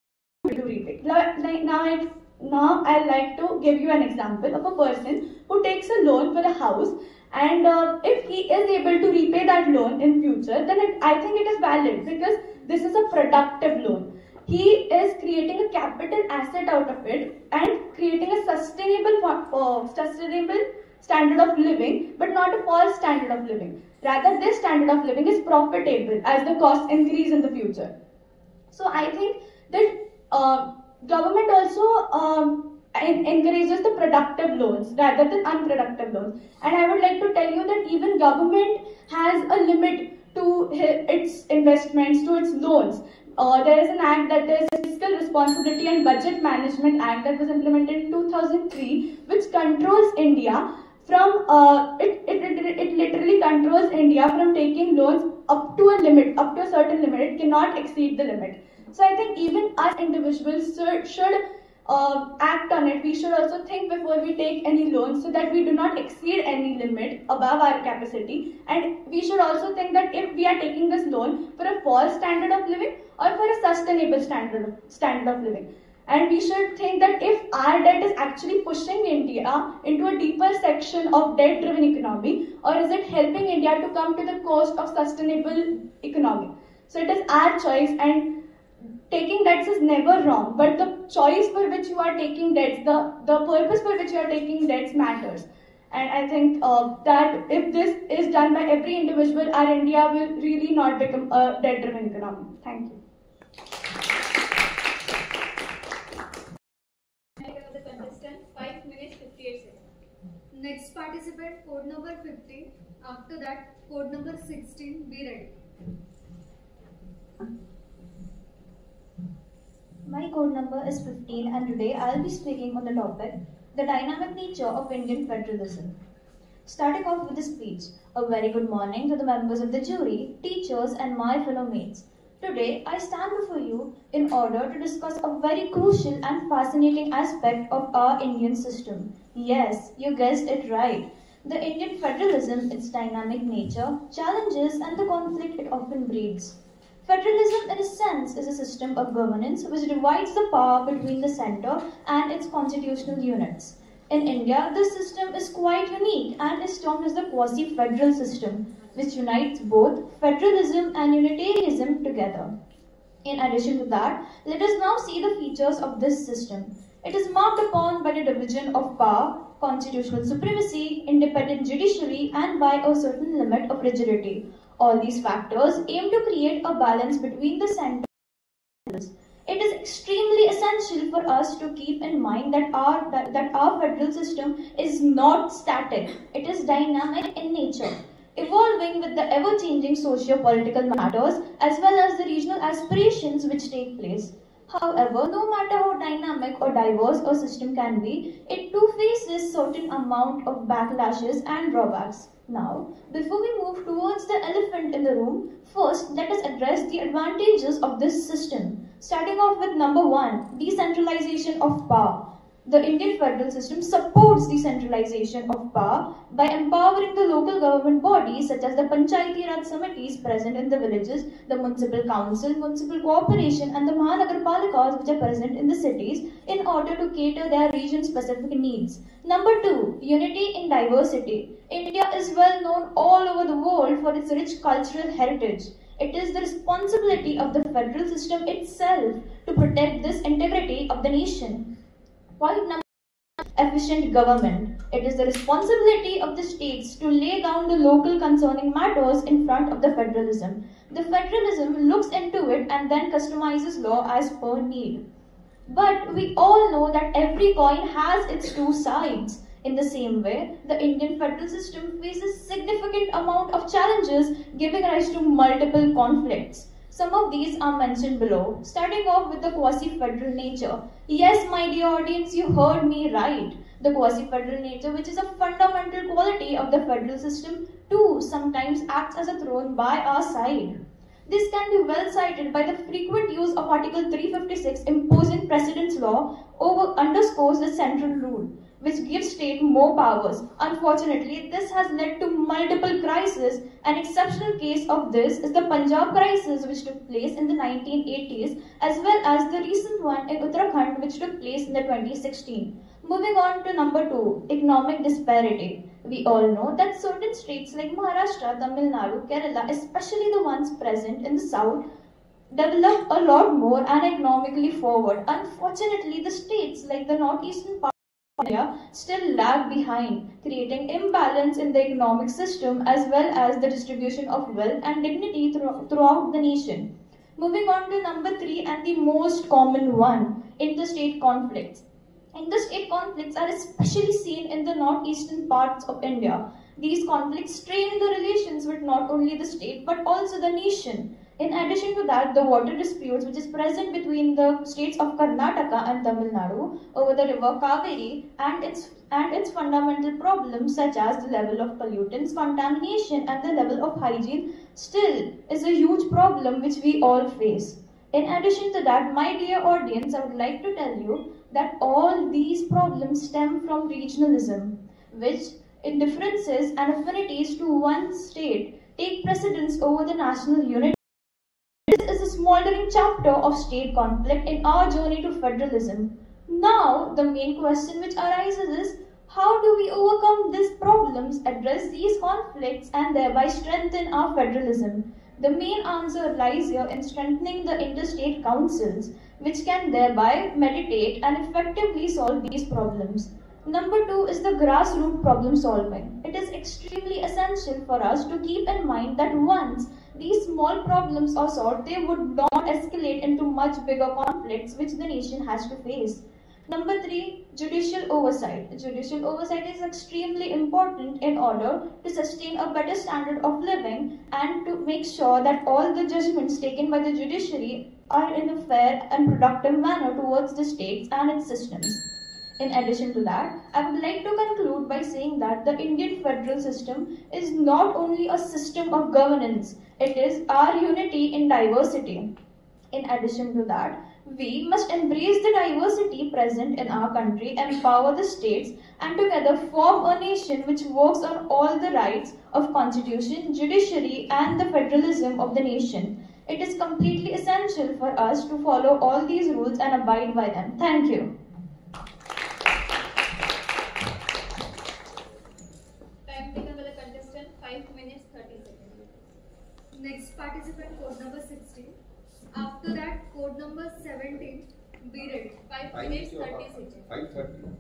will to repay. Now I'd like to give you an example of a person who takes a loan for a house, and if he is able to repay that loan in future, then I think it is valid because this is a productive loan. He is creating a capital asset out of it and creating a sustainable standard of living, but not a false standard of living. Rather, this standard of living is profitable as the costs increase in the future. So I think that government also encourages the productive loans rather than unproductive loans. And I would like to tell you that even government has a limit to its investments, to its loans. There is an act that is Fiscal Responsibility and Budget Management Act that was implemented in 2003, which controls India from it literally controls India from taking loans up to a limit, up to a certain limit. It cannot exceed the limit. So I think even us individuals should act on it. We should also think before we take any loans so that we do not exceed any limit above our capacity. And we should also think that if we are taking this loan for a false standard of living or for a sustainable standard of living. And we should think that if our debt is actually pushing India into a deeper section of debt-driven economy, or is it helping India to come to the coast of sustainable economy. So it is our choice, and taking debts is never wrong, but the choice for which you are taking debts, the purpose for which you are taking debts matters. And I think that if this is done by every individual, our India will really not become a debt-driven economy. Thank you. The contestant, 5 minutes 58 seconds. Next participant, code number 15. After that, code number 16. Be ready. My code number is 15, and today I'll be speaking on the topic, the dynamic nature of Indian federalism. Starting off with a speech, a very good morning to the members of the jury, teachers and my fellow mates. Today, I stand before you in order to discuss a very crucial and fascinating aspect of our Indian system. Yes, you guessed it right. The Indian federalism, its dynamic nature, challenges and the conflict it often breeds. Federalism, in a sense, is a system of governance which divides the power between the centre and its constitutional units. In India, this system is quite unique and is termed as the quasi-federal system, which unites both federalism and unitarianism together. In addition to that, let us now see the features of this system. It is marked upon by the division of power, constitutional supremacy, independent judiciary, and by a certain limit of rigidity. All these factors aim to create a balance between the centre and the federals. It is extremely essential for us to keep in mind that our federal system is not static. It is dynamic in nature, evolving with the ever-changing socio-political matters as well as the regional aspirations which take place. However, no matter how dynamic or diverse a system can be, it too faces certain amount of backlashes and drawbacks. Now, before we move towards the elephant in the room, first let us address the advantages of this system. Starting off with number 1, decentralization of power. The Indian federal system supports decentralization of power by empowering the local government bodies such as the Panchayati Raj Samitis present in the villages, the municipal council, municipal corporation and the Mahanagarpalikas which are present in the cities in order to cater their region-specific needs. Number 2, unity in diversity. India is well known all over the world for its rich cultural heritage. It is the responsibility of the federal system itself to protect this integrity of the nation. Point number 1, efficient government. It is the responsibility of the states to lay down the local concerning matters in front of the federalism. The federalism looks into it and then customizes law as per need. But we all know that every coin has its two sides. In the same way, the Indian federal system faces significant amount of challenges giving rise to multiple conflicts. Some of these are mentioned below, starting off with the quasi-federal nature. Yes, my dear audience, you heard me right. The quasi-federal nature, which is a fundamental quality of the federal system, too sometimes acts as a thorn by our side. This can be well cited by the frequent use of Article 356 imposing precedence law underscores the central rule. which gives state more powers. Unfortunately, this has led to multiple crises. An exceptional case of this is the Punjab crisis, which took place in the 1980s, as well as the recent one in Uttarakhand, which took place in the 2016. Moving on to number 2, economic disparity. We all know that certain states like Maharashtra, Tamil Nadu, Kerala, especially the ones present in the south, develop a lot more and economically forward. Unfortunately, the states like the northeastern part of India still lag behind, creating imbalance in the economic system as well as the distribution of wealth and dignity throughout the nation. Moving on to number 3 and the most common one, interstate conflicts. Interstate conflicts are especially seen in the northeastern parts of India. These conflicts strain the relations with not only the state but also the nation. In addition to that, the water disputes which is present between the states of Karnataka and Tamil Nadu over the river Kaveri and its fundamental problems such as the level of pollutants, contamination and the level of hygiene still is a huge problem which we all face. In addition to that, my dear audience, I would like to tell you that all these problems stem from regionalism, which in differences and affinities to one state take precedence over the national unity. This is a smoldering chapter of state conflict in our journey to federalism. Now, the main question which arises is, how do we overcome these problems, address these conflicts and thereby strengthen our federalism? The main answer lies here in strengthening the interstate councils, which can thereby mediate and effectively solve these problems. Number 2 is the grassroots problem solving. It is extremely essential for us to keep in mind that once these small problems are solved, they would not escalate into much bigger conflicts which the nation has to face. Number 3, judicial oversight. Judicial oversight is extremely important in order to sustain a better standard of living and to make sure that all the judgments taken by the judiciary are in a fair and productive manner towards the states and its systems. In addition to that, I would like to conclude by saying that the Indian federal system is not only a system of governance, it is our unity in diversity. In addition to that, we must embrace the diversity present in our country, empower the states, and together form a nation which works on all the rights of constitution, judiciary, and the federalism of the nation. It is completely essential for us to follow all these rules and abide by them. Thank you. Time taken by the contestant 5 minutes 30 seconds. Next participant, code number 16. After that, code number 17. Be ready. 5 minutes 30 seconds. 5:30.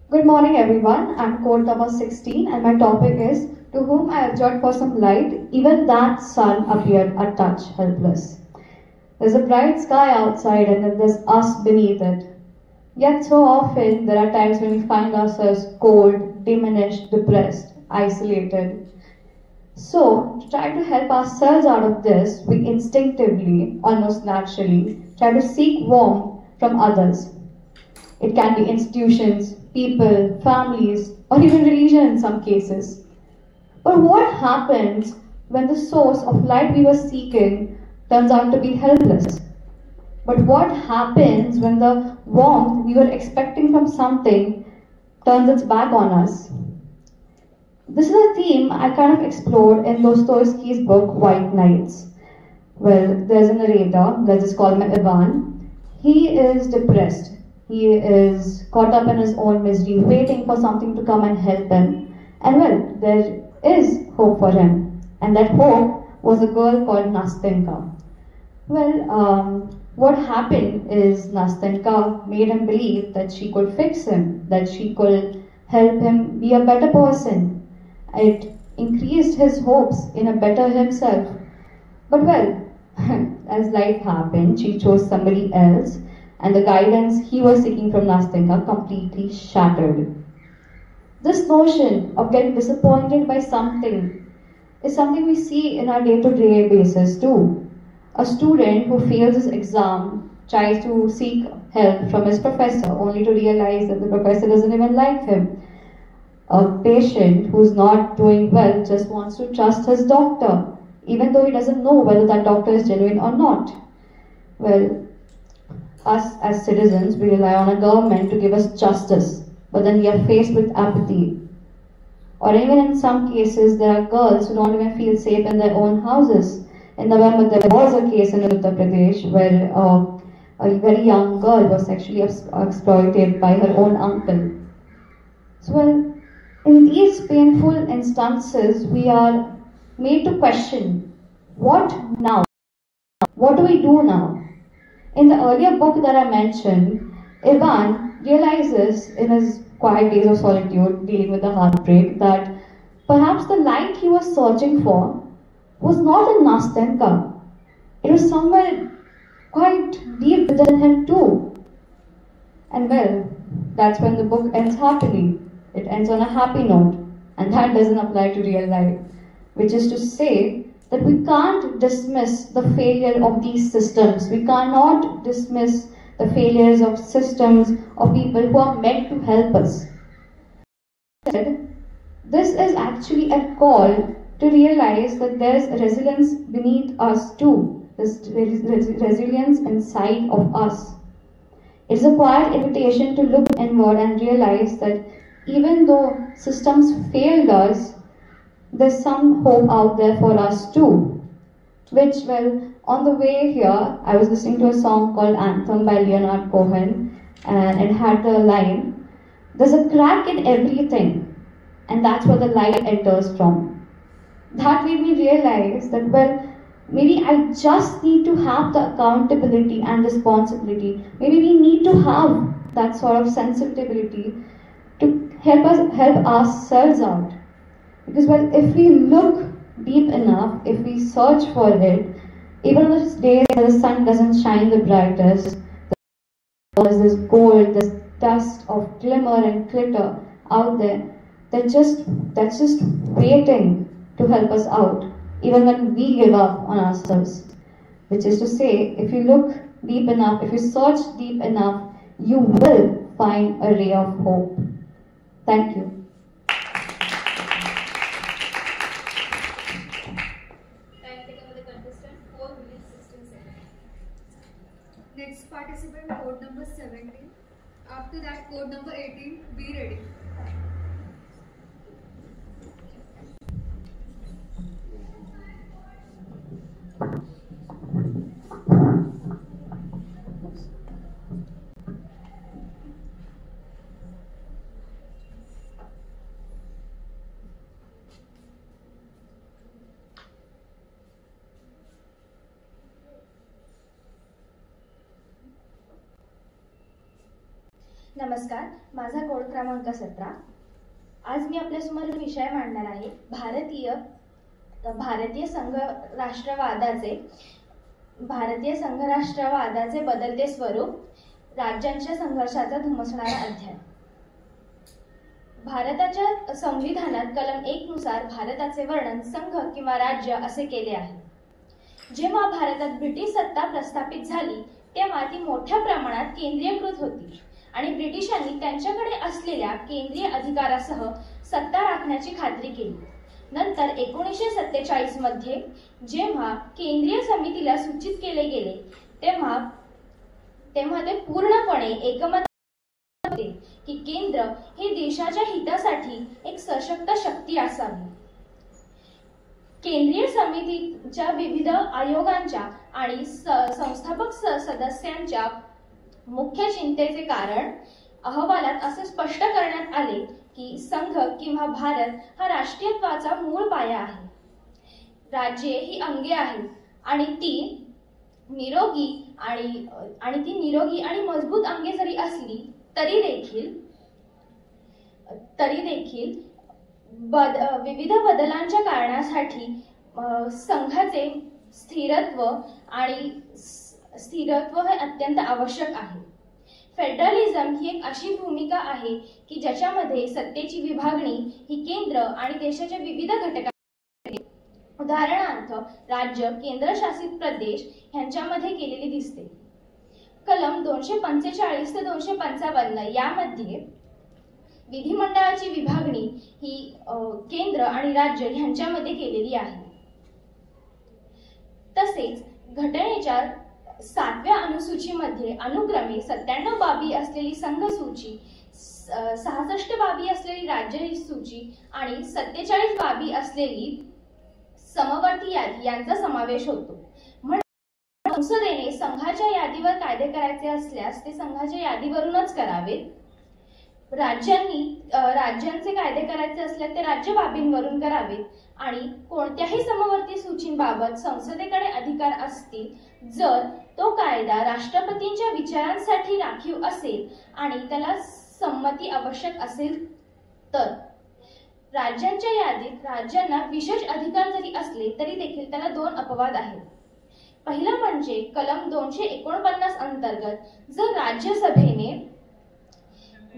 Good morning, everyone. I'm code number 16, and my topic is, to whom I abjured for some light, even that sun appeared a touch helpless. There's a bright sky outside, and then there's us beneath it. Yet so often, there are times when we find ourselves cold, diminished, depressed, isolated. So, to try to help ourselves out of this, we instinctively, almost naturally, try to seek warmth from others. It can be institutions, people, families, or even religion in some cases. But what happens when the source of light we were seeking turns out to be helpless? But what happens when the warmth we were expecting from something turns its back on us? This is a theme I kind of explored in Dostoevsky's book White Nights. Well, there's a narrator, let's just call him Ivan. He is depressed. He is caught up in his own misery, waiting for something to come and help him. And well, there is hope for him. And that hope was a girl called Nastenka. Well, what happened is Nastenka made him believe that she could fix him, that she could help him be a better person. It increased his hopes in a better himself. But well, as life happened, she chose somebody else, and the guidance he was seeking from Nastenka completely shattered. This notion of getting disappointed by something is something we see in our day-to-day basis too. A student who fails his exam tries to seek help from his professor only to realize that the professor doesn't even like him. A patient who's not doing well just wants to trust his doctor, even though he doesn't know whether that doctor is genuine or not. Well, us as citizens, we rely on a government to give us justice, but then we are faced with apathy. Or even in some cases, there are girls who don't even feel safe in their own houses. In November, there was a case in Uttar Pradesh where a very young girl was sexually exploited by her own uncle. So, well, in these painful instances, we are made to question, what now? What do we do now? In the earlier book that I mentioned, Ivan realizes in his quiet days of solitude, dealing with the heartbreak, that perhaps the light he was searching for was not in Nastenka. It was somewhere quite deep within him too. And well, that's when the book ends happily. It ends on a happy note, and that doesn't apply to real life, which is to say that we can't dismiss the failure of these systems. We cannot dismiss the failures of systems or people who are meant to help us. This is actually a call to realize that there's resilience beneath us too. There's resilience inside of us. It's a quiet invitation to look inward and realize that even though systems failed us, there's some hope out there for us too. Which, well, on the way here, I was listening to a song called Anthem by Leonard Cohen, and it had the line, "There's a crack in everything, and that's where the light enters from." That made me realize that, well, maybe I just need to have the accountability and responsibility. Maybe we need to have that sort of sensitivity to help ourselves out. Because, well, if we look deep enough, if we search for it, even on those days where the sun doesn't shine the brightest, there's this gold, this dust of glimmer and glitter out there that's just waiting to help us out, even when we give up on ourselves. Which is to say, if you look deep enough, if you search deep enough, you will find a ray of hope. Thank you. Next participant, code number 17. After that, code number 18, be ready. नमस्कार, माझा code क्रमांक 17. आज मी आपल्यासमोर विषय मांडणार आहे भारतीय संघराष्ट्रवादाचे बदलते स्वरूप, राज्यांच्या संघर्षाचा धुमसणारा अध्याय. भारताच्या संविधानात कलम 1 नुसार भारताचे वर्णन संघ किंवा राज्य असे केले आहे. जेव्हा भारतात ब्रिटिश सत्ता प्रस्थापित झाली तेव्हा ती मोठ्या प्रमाणात केंद्रीयकृत होती आणि ब्रिटिशांनी त्यांच्याकडे असलेल्या केंद्रीय अधिकारासह सत्ता राखण्याची खात्री केली. नंतर 1947 मध्ये जेव्हा केंद्रीय समितीला सूचित केले गेले तेव्हा ते पूर्णपणे एकमत होते की केंद्र हे देशाच्या हितासाठी एक सशक्त शक्ती असावी. केंद्रीय समितीच्या विविध आयोगांच्या आणि संस्थापक सदस्यांच्या मुख्य चिंतेचे कारण अहवालात असे स्पष्ट करण्यात आले की संघ किंवा भारत हा राष्ट्रीयत्वाचा मूळ पाया आहे. राज्ये ही अंगे आहेत आणि ती निरोगी आणि मजबूत अंगे जरी असली तरी देखील विविध बदलांच्या कारणासाठी संघाचे स्थिरत्व हे अत्यंत आवश्यक आहे. फेडरलिझम ही एक अशी भूमिका आहे की ज्याच्यामध्ये सत्तेची विभागणी ही केंद्र आणि देशाच्या विविध घटकांमध्ये उदाहरणार्थ राज्य, केंद्रशासित प्रदेश यांच्यामध्ये केलेली दिसते. कलम 245 ते 255 यामध्ये विधिमंडळाची विभागणी ही केंद्र आणि राज्य यांच्यामध्ये केलेली आहे. तसेच घटनेच्या 7व्या अनुसूचीमध्ये अनुक्रमे 97 बाबी असलेली संघ सूची, 66 बाबी असलेली राज्य सूची आणि 47 बाबी असलेली समवर्ती यादी यांचा समावेश होतो. संसदेने संघाच्या यादीवर कायदे करायचे असल्यास ते संघाच्या यादीवरूनच करावेत. राज्यांचे कायदे करायचे असल्यास ते राज्य बाबींवरून करावेत आणि कोणत्याही समवर्ती सूचींबाबत संसदेकडे अधिकार असतील जर तो कायदा राष्ट्रपतींच्या विचारांसाठी राखीव असेल आणि त्याला संमती आवश्यक असेल तर. राज्यांच्या यादीत राज्यांना विशेष अधिकार जरी असले तरी देखील त्याला 2 अपवाद आहेत. पहिला म्हणजे कलम 249 अंतर्गत जर राज्यसभेने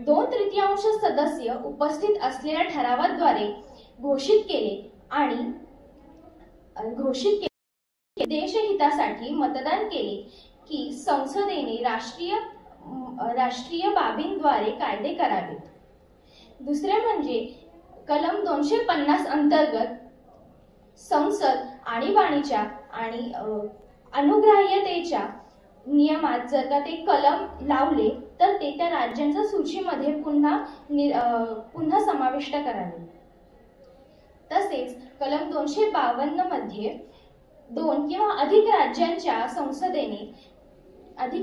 2/3 सदस्य उपस्थित असलेल्या ठरावाद्वारे घोषित केले देशहितासाठी मतदान केले की संसदेने राष्ट्रीय बाबींद्वारे कायदे करावेत. दुसरे म्हणजे कलम 250 अंतर्गत संसद आणीबाणीच्या आणि अनुग्राह्यतेच्या नियमात जर का ते कलम लावले तर ते त्या राज्यांच्या सूचीमध्ये पुन्हा समाविष्ट करावे. तसेच कलम 252 मध्ये 2 किंवा अधिक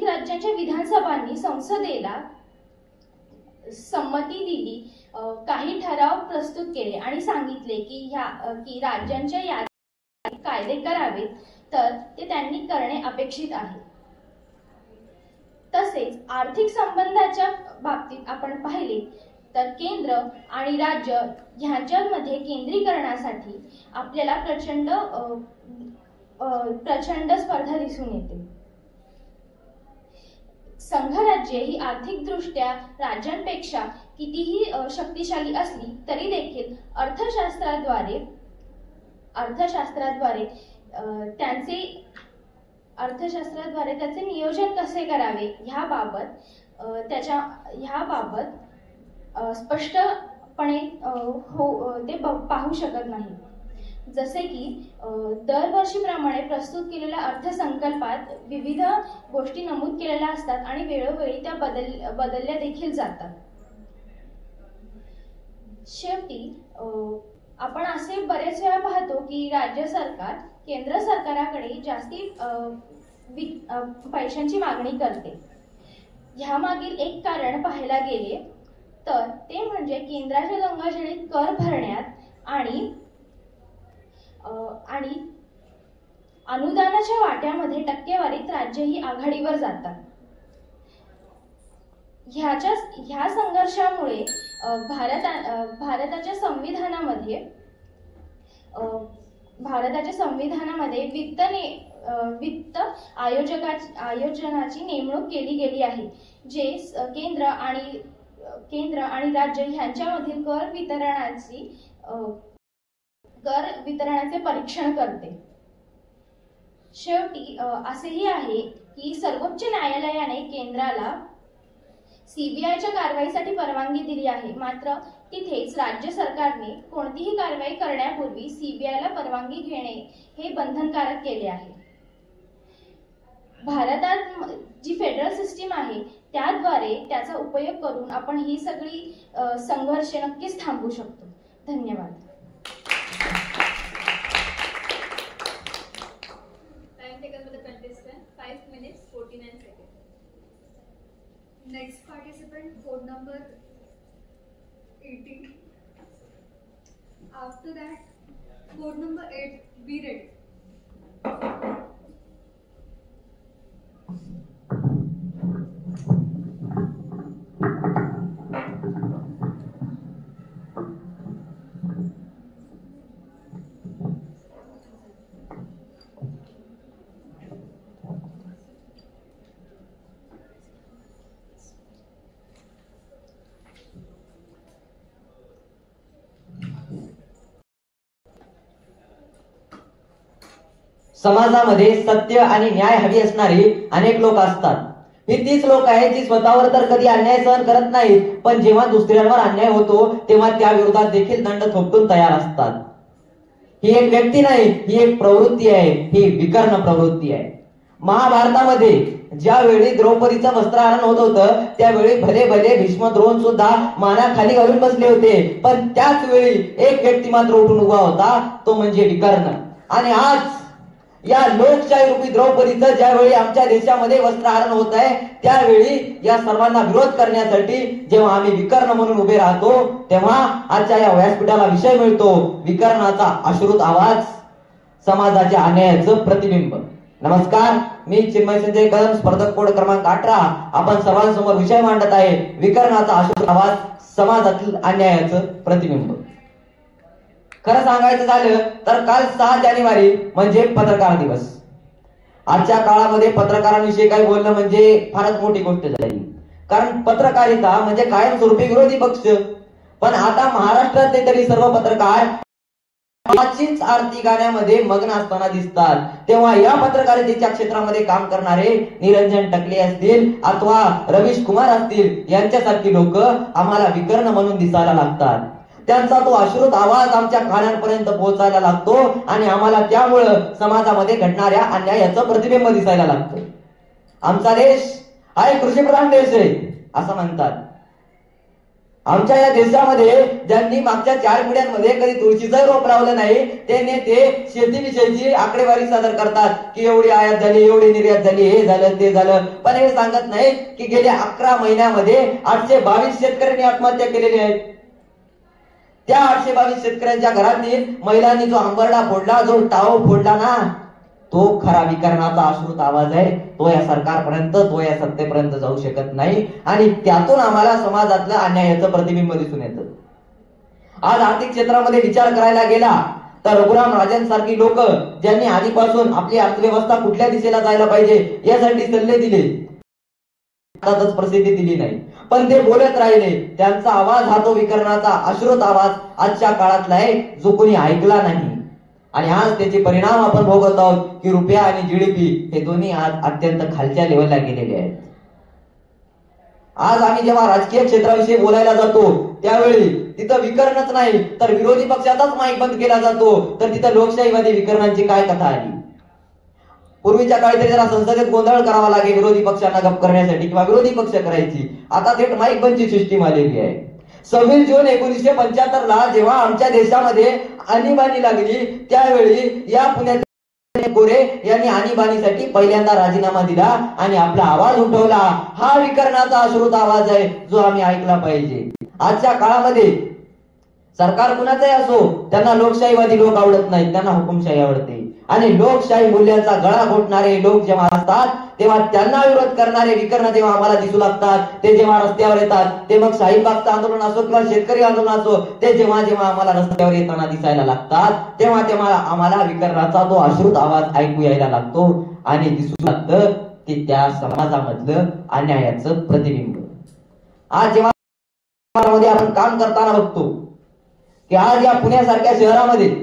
राज्यांच्या विधानसभांनी संसदेला संमती दिली, काही ठराव प्रस्तुत केले आणि सांगितले की राज्यांच्या यादीत कायदे करावेत तर ते त्यांनी करणे अपेक्षित आहे. तसेच आर्थिक संबंधाच्या बाबतीत आपण पाहिले तर केंद्र आणि राज्य ह्यांच्यामध्ये केंद्रीकरणासाठी आपल्याला प्रचंड स्पर्धा दिसून येते. संघराज्ये ही आर्थिकदृष्ट्या राज्यांपेक्षा कितीही शक्तिशाली असली तरी देखील अर्थशास्त्राद्वारे त्याचे नियोजन कसे करावे ह्याबाबत स्पष्टपणे ते पाहू शकत नाही. जसे की दरवर्षीप्रमाणे प्रस्तुत केलेल्या अर्थसंकल्पात विविध गोष्टी नमूद केलेल्या असतात आणि वेळोवेळी त्या बदलल्या देखील जातात. शेवटी आपण असे बरेच वेळा पाहतो की राज्य सरकार केंद्र सरकाराकडे जास्ती पैशांची मागणी करते. ह्यामागील एक कारण पाहायला गेले तर ते म्हणजे केंद्राच्या गंगाजळीत कर भरण्यात आणि अनुदानाच्या वाट्यामध्ये टक्केवारीत राज्य ही आघाडीवर जातात. ह्या संघर्षामुळे भारताच्या संविधानामध्ये वित्त आयोजनाची नेमणूक केली गेली आहे, जे केंद्र आणि राज्य ह्यांच्यामधील कर वितरणाचे परीक्षण करते. शेवटी असेही आहे की सर्वोच्च न्यायालयाने केंद्राला सीबीआयच्या कारवाईसाठी परवानगी दिली आहे, मात्र तिथेच राज्य सरकारने कोणतीही कारवाई करण्यापूर्वी सीबीआयला परवानगी घेणे हे बंधनकारक केले आहे. भारतात जी फेडरल सिस्टीम आहे त्याद्वारे त्याचा उपयोग करून आपण ही सगळी संघर्ष नक्कीच थांबवू शकतो. धन्यवाद. Time taken by the contestant 5 minutes 49 seconds. Next participant, code number 18. After that, code number 8, be ready. समाजामध्ये सत्य आणि न्याय हवी असणारी अनेक लोक असतात. ही तीच लोक आहेत जी स्वतःवर तर कधी अन्याय सहन करत नाहीत, पण जेव्हा दुसऱ्यांवर अन्याय होतो तेव्हा त्या विरोधात देखील दंड थोपटून तयार असतात. ही एक व्यक्ती नाही, ही एक प्रवृत्ती आहे, ही विकर्ण प्रवृत्ती आहे. महाभारतामध्ये ज्यावेळी द्रौपदीचं वस्त्रहरण होत होतं त्यावेळी भले भले भीष्म द्रोण सुद्धा मानाखाली घालून बसले होते, पण त्याच वेळी एक व्यक्ती मात्र उठून उभा होता, तो म्हणजे विकर्ण. आणि आज या लोकशाही रूपी द्रौपदीचं ज्यावेळी आमच्या देशामध्ये वस्त्रहरण होत आहे त्यावेळी या सर्वांना विरोध करण्यासाठी जेव्हा आम्ही विकर्ण म्हणून उभे राहतो तेव्हा आजच्या या व्यासपीठाला विषय मिळतो विकर्णाचा अश्रुत आवाज, समाजाच्या अन्यायाचं प्रतिबिंब. नमस्कार, मी चिन्मय संजय कदम, स्पर्धक कोड क्रमांक 18. आपण सर्वांसमोर विषय मांडत आहे विकर्णाचा अश्रुत आवाज, समाजातील अन्यायाचं प्रतिबिंब. खरं सांगायचं झालं तर काल 6 जानेवारी म्हणजे पत्रकार दिवस. आजच्या काळामध्ये पत्रकारांविषयी काही बोलणं म्हणजे फारच मोठी गोष्ट झाली, कारण पत्रकारिता म्हणजे कायमस्वरूपी विरोधी पक्ष. पण आता महाराष्ट्रातले तरी सर्व पत्रकार आजचीच आरती गाण्यामध्ये मग्न असताना दिसतात. तेव्हा या पत्रकारितेच्या क्षेत्रामध्ये काम करणारे निरंजन टकले असतील अथवा रवीश कुमार असतील यांच्यासारखी लोक आम्हाला विकर्ण म्हणून दिसायला लागतात. त्यांचा तो अश्रुत आवाज आमच्या कानांपर्यंत पोहोचायला लागतो आणि आम्हाला त्यामुळं समाजामध्ये घडणाऱ्या अन्यायाचं प्रतिबिंब दिसायला लागतं. आमचा देश हा एक कृषीप्रधान देश आहे असं म्हणतात. आमच्या या देशामध्ये ज्यांनी मागच्या 4 पिढ्यांमध्ये कधी तुळशीचं रोप लावलं नाही ते नेते शेतीविषयीची आकडेवारी सादर करतात की एवढी आयात झाली, एवढी निर्यात झाली, हे झालं ते झालं, पण हे सांगत नाही की गेल्या 11 महिन्यामध्ये 822 शेतकऱ्यांनी आत्महत्या केलेली आहेत. त्या 822 शेतकऱ्यांच्या घरातील महिलांनी जो आंबरडा फोडला, जो टाव फोडला ना, तो खरा विकर्णाचा अश्रुत आवाज आहे. तो या सरकारपर्यंत, तो या सत्तेपर्यंत जाऊ शकत नाही आणि त्यातून आम्हाला समाजातलं अन्यायाचं प्रतिबिंब दिसून येतं. आज आर्थिक क्षेत्रामध्ये विचार करायला गेला तर रघुराम राजन सारखी लोक ज्यांनी आधीपासून आपली अर्थव्यवस्था कुठल्या दिशेला जायला पाहिजे यासाठी सल्ले दिले, प्रसिद्धी दिली नाही, पण ते बोलत राहिले. त्यांचा आवाज हा तो विकर्णाचा अश्रुत आवाज आजच्या काळातला आहे जो कोणी ऐकला नाही. आणि आज त्याचे परिणाम आपण भोगत आहोत की रुपया आणि जीडीपी हे दोन्ही आज अत्यंत खालच्या लेवलला गेलेले आहेत. आज आम्ही जेव्हा राजकीय क्षेत्राविषयी बोलायला जातो त्यावेळी तिथं विकर्णच नाही तर विरोधी पक्षाचाच माईक बंद केला जातो, तर तिथं लोकशाहीवादी विकर्णांची काय कथा आली. पूर्वीच्या काळी तरी जरा संसदेत गोंधळ करावा लागे विरोधी पक्षांना गप करण्यासाठी किंवा विरोधी पक्ष करायची. आता थेट माईक बंदची सिस्टीम आलेली आहे. 26 जून 1975 जेव्हा आमच्या देशामध्ये आणीबाणी लागली त्यावेळी या पुण्यात गोरे यांनी आणीबाणीसाठी पहिल्यांदा राजीनामा दिला आणि आपला आवाज उठवला. हा विकर्णाचा अश्रुत आवाज आहे जो आम्ही ऐकला पाहिजे. आजच्या काळामध्ये सरकार कुणाचंही असो त्यांना लोकशाहीवादी लोक आवडत नाहीत, त्यांना हुकुमशाही आवडते. आणि लोकशाही मूल्यांचा गळा घोटणारे लोक जेव्हा असतात तेव्हा त्यांना विरोध करणारे विकर्ण जेव्हा आम्हाला दिसू लागतात, ते जेव्हा रस्त्यावर येतात, ते मग शाहीबागचं आंदोलन असो किंवा शेतकरी आंदोलन असो, ते जेव्हा जेव्हा आम्हाला रस्त्यावर येताना दिसायला लागतात तेव्हा तेव्हा आम्हाला विकर्णाचा तो अश्रुत आवाज ऐकू यायला लागतो आणि दिसू लागतं की त्या समाजामधलं अन्यायाचं प्रतिबिंब. आज जेव्हा आपण काम करताना बघतो की आज या पुण्यासारख्या शहरामध्ये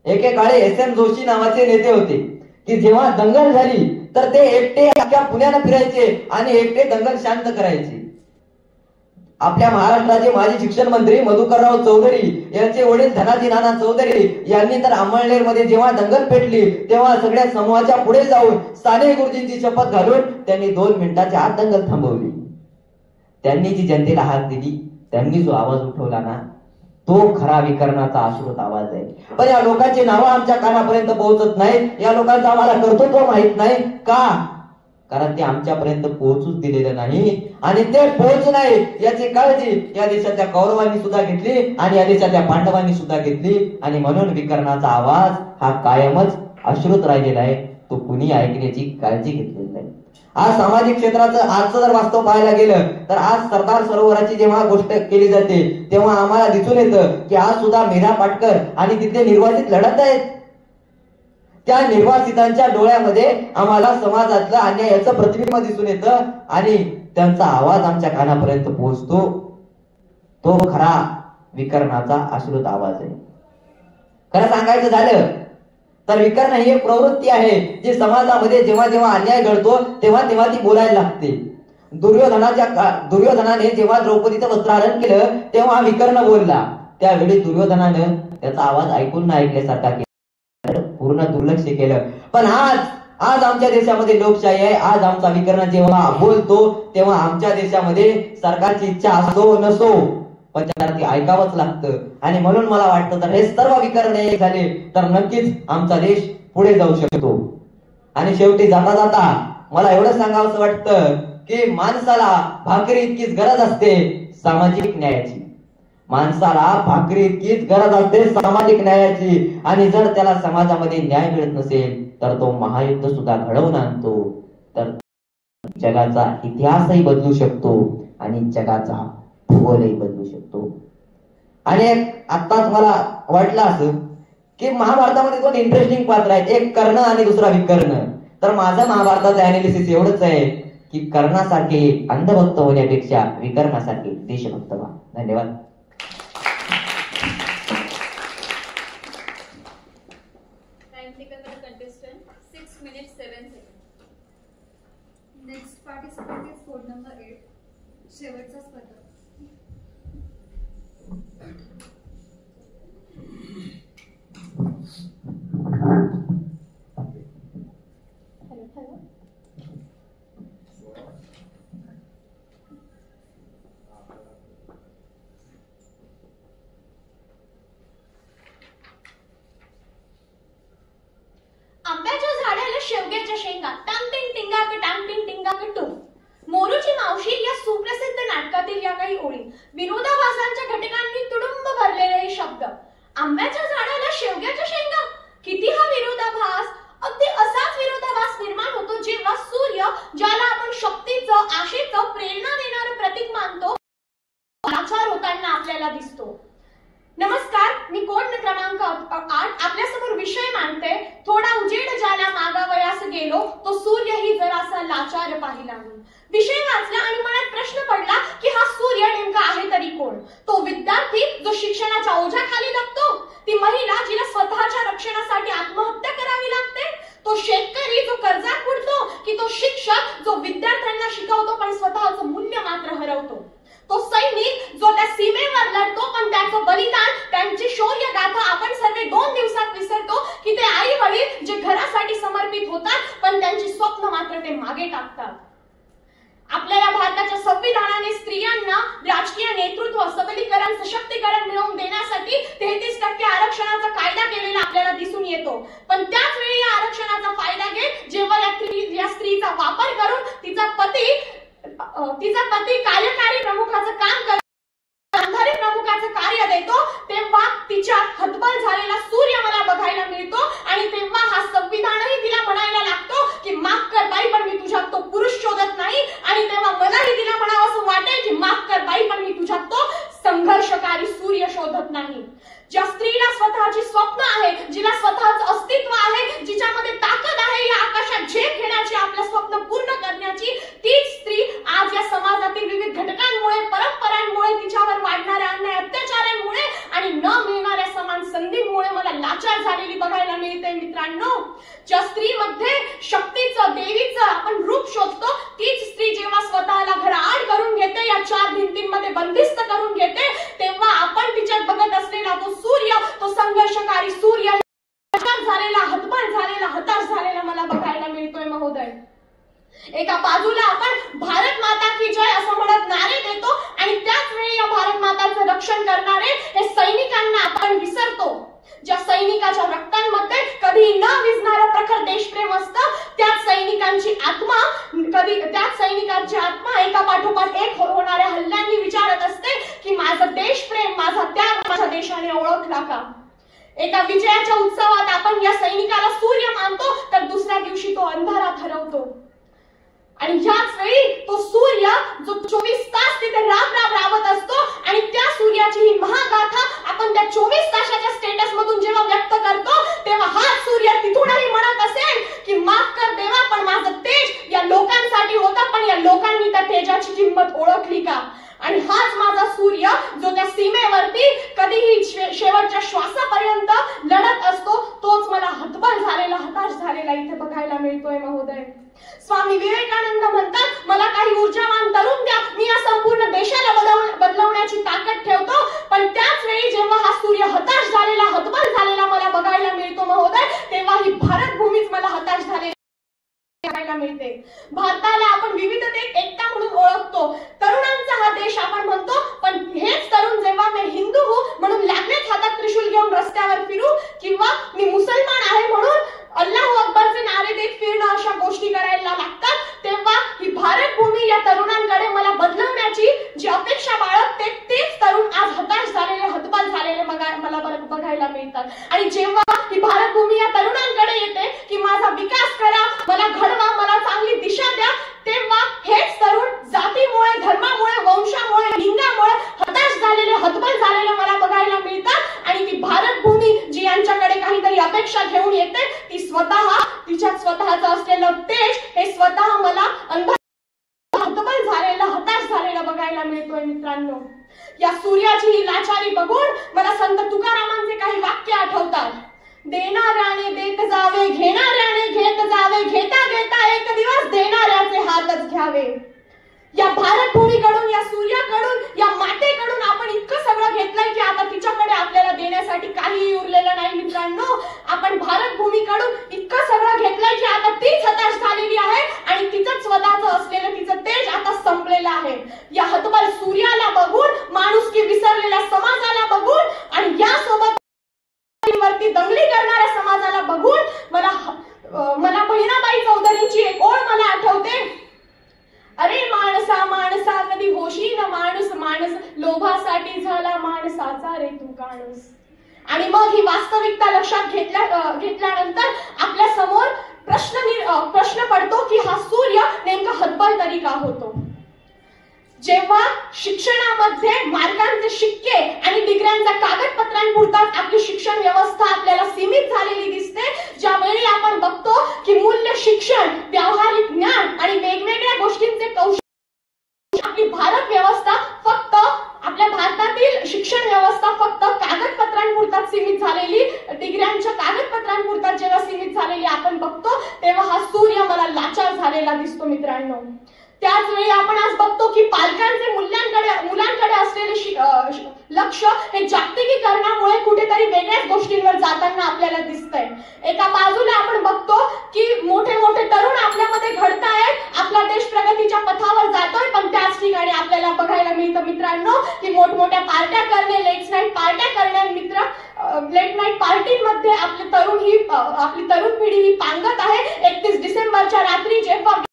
एकेकाळी SM जोशी नावाचे नेते होते की जेव्हा दंगल झाली तर ते एकटे अख्ख्या पुण्याला फिरायचे आणि एकटे दंगल शांत करायचे. आपल्या महाराष्ट्राचे माजी शिक्षण मंत्री मधुकरराव चौधरी यांचे वडील धनाजी नाना चौधरी यांनी तर अंमळनेरमध्ये जेव्हा दंगल पेटली तेव्हा सगळ्या समूहाच्या पुढे जाऊन साने गुरुजींची शपथ घालून त्यांनी 2 मिनिटाच्या आत दंगल थांबवली. त्यांनी जी जनतेला हाक दिली, त्यांनी जो आवाज उठवला ना, तो खरा विकर्णाचा अश्रुत आवाज आहे. पण या लोकांची नावं आमच्या कानापर्यंत पोहोचत नाहीत. या लोकांचं आम्हाला कर्तृत्व माहित नाही का? कारण ते आमच्यापर्यंत पोहोचूच दिलेलं नाही आणि ते पोहोचू नये याची काळजी या देशातल्या कौरवांनी सुद्धा घेतली आणि या देशातल्या पांडवांनी सुद्धा घेतली. आणि म्हणून विकर्णाचा आवाज हा कायमच अश्रुत राहिलेला आहे, तो कुणी ऐकण्याची काळजी घेतलेली नाही. आज सामाजिक क्षेत्राचं आजचं जर वास्तव पाहायला गेलं तर आज सरदार सरोवराची जेव्हा गोष्ट केली जाते तेव्हा आम्हाला दिसून येतं की आज सुद्धा मेधा पाटकर आणि तिथले निर्वासित लढत आहेत. त्या निर्वासितांच्या डोळ्यामध्ये आम्हाला समाजातलं अन्यायाचं प्रतिबिंब दिसून येतं आणि त्यांचा आवाज आमच्या कानापर्यंत पोहोचतो. तो खरा विकर्णाचा अश्रुत आवाज आहे. खरं सांगायचं झालं तर विकर्ण ही एक प्रवृत्ती आहे जी समाजामध्ये जेव्हा जेव्हा अन्याय घडतो तेव्हा तेव्हा ती बोलायला लागते. दुर्योधनाने जेव्हा द्रौपदीचं वस्त्रहरण केलं तेव्हा विकर्ण बोलला. त्यावेळी दुर्योधनानं त्याचा आवाज ऐकून न ऐकल्यासारखा केला, पूर्ण दुर्लक्ष केलं. पण आज आमच्या देशामध्ये लोकशाही आहे. आज आमचा विकर्ण जेव्हा बोलतो तेव्हा आमच्या देशामध्ये सरकारची इच्छा असो नसो पण त्यांना ती ऐकावंच लागतं. आणि म्हणून मला वाटतं तर हे सर्व विकर्ण एक झाले तर नक्कीच आमचा देश पुढे जाऊ शकतो. आणि शेवटी जाता जाता मला एवढं सांगावंसं वाटतं की माणसाला भाकरी इतकीच गरज असते सामाजिक न्यायाची. माणसाला भाकरी इतकीच गरज असते सामाजिक न्यायाची. आणि जर त्याला समाजामध्ये न्याय मिळत नसेल तर तो महायुद्ध सुद्धा घडवून आणतो. तर जगाचा इतिहासही बदलू शकतो आणि जगाचा भूगोलही बदलू शकतो. आणि आताच मला वाटलं असं की महाभारतामध्ये दोन इंटरेस्टिंग पात्र आहेत, एक कर्ण आणि दुसरा विकर्ण. तर माझं महाभारताचं अनालिसिस एवढंच आहे की कर्णासारखे अंधभक्त होण्यापेक्षा विकर्णासारखे देशभक्त व्हा. धन्यवाद. Next participant is code number 8, शेवटचा स्पर्धक. आंब्याच्या झाडाला शेवग्याच्या शेंगा, टांगटिंग टिंगाक टांगटिंग टिंगाक टू. मोरूची मावशी या सुप्रसिद्ध नाटकातील या काही ओळी विरोधाभासांच्या घटकांनी तुडुंब भरलेले हे शब्द. आंब्याच्या झाडाला शेवग्याच्या शेंगा, किती हा विरोधाभास. अगदी असाच विरोधाभास निर्माण होतो जेव्हा सूर्य, ज्याला आपण शक्तीचं, आशेचं, प्रेरणा देणारं प्रतीक मानतो, लाचार होताना आपल्याला दिसतो. नमस्कार, मी कोड क्रमांक 8 आपल्यासमोर विषय मांडते. थोडा उजेड ज्याला मागावयास गेलो, तो सूर्यही जरासा लाचार पाहिला मी. विषय वाचला आणि मनात प्रश्न पडला की हा सूर्य नेमका आहे तरी कोण? तो विद्यार्थी जो शिक्षणाच्या ओझ्याखाली दबतो, ती महिला जिला स्वतःच्या रक्षणासाठी आत्महत्या करावी लागते, तो शेतकरी जो कर्जात बुडतो, की तो शिक्षक जो विद्यार्थ्यांना शिकवतो पण स्वतःचं मूल्य मात्र हरवतो, तो सैनिक जो त्या सीमेवर लढतो पण त्याचं बलिदान, त्यांची शौर्य गाथा आपण सर्व 2 दिवसात विसरतो, की ते आई वडील जे घरासाठी समर्पित होतात पण त्यांची स्वप्न मात्र ते मागे टाकतात. आपल्या या भारताच्या संविधानाने स्त्रियांना राजकीय नेतृत्व, सबलीकरण, सशक्तीकरण मिळवून देण्यासाठी 33% आरक्षणाचा कायदा केलेला आपल्याला दिसून येतो. पण त्याच वेळी या आरक्षणाचा फायदा घेत जेव्हा या स्त्रीचा वापर करून तिचा पती कार्यकारी प्रमुखाचं काम करतो, गांधारी प्रमुखाचं कार्य देतो, तेव्हा तिच्या हतबल झालेला सूर्य मला बघायला मिळतो. आणि तेव्हा हा संविधानही तिला म्हणायला लागतो की माफ कर बाई, पण मी तुझ्यात तो पुरुष शोधत नाही. आणि तेव्हा मलाही तिला म्हणावं असं वाटेल की माफ कर बाई, पण मी तुझ्यात तो संघर्षकारी सूर्य शोधत नाही. ज्या स्त्रीला स्वतःची स्वप्न आहे, जिला स्वतःचं अस्तित्व आहे, जिच्यामध्ये ताकद आहे या आकाशात झेप घेण्याची, आपलं स्वप्न पूर्ण करण्याची, तीच स्त्री आज या समाजातील विविध घटकांमुळे, परंपरांमुळे, तिच्यावर वाढणाऱ्या अन्याय अत्याचारांमुळे आणि न मिळणाऱ्या समान संधीमुळे मला लाचार झालेली बघायला मिळते. मित्रांनो, ज्या स्त्रीमध्ये शक्तीचं, देवीचं आपण रूप शोधतो, तीच स्त्री जेव्हा स्वतःला घराआड करून घेते, या 4 भिंतींमध्ये बंदिस्त करून घेते, तेव्हा आपण तिच्यात बघत असलेला तो सूर्य, तो संघर्षकारी सूर्य झालेला, हतबल झालेला, हताश झालेला मला बघायला मिळतोय. महोदय, एका बाजूला आपण भारत माता की जय असं म्हणत नारे देतो आणि त्याच वेळी या भारत माताचं रक्षण करणारे हे सैनिकांना आपण विसरतो. ज्या सैनिकाच्या रक्तांमध्ये कधी न विझणारं प्रखर देशप्रेम असतं, त्याच सैनिकांची आत्मा एका पाठोपाठ एक होणाऱ्या हल्ल्यांनी विचारत असते की माझं देशप्रेम, माझा त्याग माझ्या देशाने ओळखला का? एका विजयाच्या उत्सवात आपण या सैनिकाला सूर्य मानतो, तर दुसऱ्या दिवशी तो अंधारात हरवतो. आणि ह्याच वेळी तो सूर्य जो 24 तास तिथे राबत असतो आणि त्या सूर्याची ही महागाथा आपण त्या 24 तासाच्या स्टेटस मधून जेव्हा व्यक्त करतो, तेव्हा हा सूर्य तिथूनही म्हणत असेल की माफ कर देवा, पण माझं तेज या लोकांसाठी होतं, पण या लोकांनी त्या तेजाची किंमत ओळखली का? आणि हाच माझा सूर्य जो त्या सीमेवरती कधीही शेवटच्या श्वासापर्यंत लढत असतो, तोच मला हतबल झालेला, हताश झालेला इथे बघायला मिळतोय महोदय. स्वामी विवेकानंद म्हणतात, मला काही ऊर्जावान तरुण द्या, मी या संपूर्ण देशाला बदलवण्याची ताकद ठेवतो. पण त्याच वेळी जेव्हा हा सूर्य हताश झालेला, हतबल झालेला मला बघायला मिळतो महोदय, तेव्हा ही भारत भूमीच मला हताश झालेली बघायला मिळते. भारताला आपण विविधतेत एकता म्हणून ओळखतो, तरुणांचा हा देश आपण म्हणतो, पण हेच तरुण जेव्हा मी हिंदू हो म्हणून लागलेच हातात त्रिशूल घेऊन रस्त्यावर फिरू, किंवा मी मुसलमान आहे म्हणून अल्लाहू अकबरचे नारे देत फिरणं, अशा गोष्टी करायला लागतात, तेव्हा ही भारत भूमी या तरुणांकडे मला बदलवण्याची जी अपेक्षा बाळगते, तेच तरुण आज हताश झालेले, हतबल झालेले मला बघायला मिळतात. आणि जेव्हा ही भारत भूमी या तरुणांकडे येते की माझा विकास करा, मला घडवा, मला चांगली दिशा द्या, तेव्हा हेच तरुण जातीमुळे, धर्मामुळे, वंशामुळे, लिंगामुळे हताश झालेले, हतबल झालेले मला बघायला मिळतात. आणि ती भारत भूमी जी यांच्याकडे काहीतरी अपेक्षा घेऊन येते, ती स्वतः तिच्यात स्वतःचं असलेलं तेज हे स्वतः मला हतबल झालेलं, हताश झालेलं बघायला मिळतोय मित्रांनो. या सूर्याची ही लाचारी बघून मला संत तुकारामांचे काही वाक्य आठवतात. देणाऱ्याने देत जावे, घेणाऱ्याने घेत जावे, घेता घेता एक दिवस देणाऱ्याचे हातच घ्यावे. या भारत भूमीकडून, या सूर्याकडून, या मातेकडून आपण इतकं सगळं घेतलंय की आता तिच्याकडे आपल्याला देण्यासाठी काहीही उरलेलं नाही मित्रांनो. आपण भारत भूमीकडून इतकं सगळं घेतलंय की आता तीच हताश झालेली आहे आणि तिचं स्वतःचं असलेलं तिचं तेज आता संपलेलं आहे. या हतबल सूर्याला बघून, माणुसकी विसरलेल्या समाजाला बघून आणि यासोबत वरती दंगली करणाऱ्या समाजाला बघून मला बहिणाबाई चौधरींची एक ओळ मला आठवते. अरे माणसा माणसा कधी होशील माणूस, माणूस लोभासाठी झाला माणसाचा रे तू काणूस. आणि मग ही वास्तविकता लक्षात घेतल्यानंतर आपल्या समोर प्रश्न पडतो की हा सूर्य नेमका हतबल तरी का होतो. जेव्हा शिक्षणामध्ये मार्कांचे शिक्के आणि डिग्र्यांच्या कागदपत्रांपुरताच आपली शिक्षण व्यवस्था आपल्याला सीमित झालेली दिसते, ज्यावेळी आपण बघतो की मूल्य शिक्षण, व्यावहारिक ज्ञान आणि वेगवेगळ्या गोष्टींचे कौशल्य, आपली भारत व्यवस्था फक्त, आपल्या भारतातील शिक्षण व्यवस्था फक्त कागदपत्रांपुरताच सीमित झालेली, डिग्र्यांच्या कागदपत्रांपुरताच जेव्हा सीमित झालेली आपण बघतो, तेव्हा हा सूर्य मला लाचार झालेला दिसतो मित्रांनो. त्याच वेळी आपण आज बघतो की पालकांचे मुलांकडे असलेले लक्ष हे जागतिकीकरणामुळे कुठेतरी वेगळ्याच गोष्टींवर जाताना आपल्याला दिसतंय. एका बाजूला आपण बघतो की मोठे मोठे तरुण आपल्यामध्ये घडतायत, आपला देश प्रगतीच्या पथावर जातोय, पण त्याच ठिकाणी आपल्याला बघायला मिळतं मित्रांनो की मोठमोठ्या पार्ट्या करणे, लेट नाईट पार्ट्या करणे, लेट नाईट पार्टीमध्ये आपली तरुण पिढी ही पांगत आहे. 31 डिसेंबरच्या रात्री जेव्हा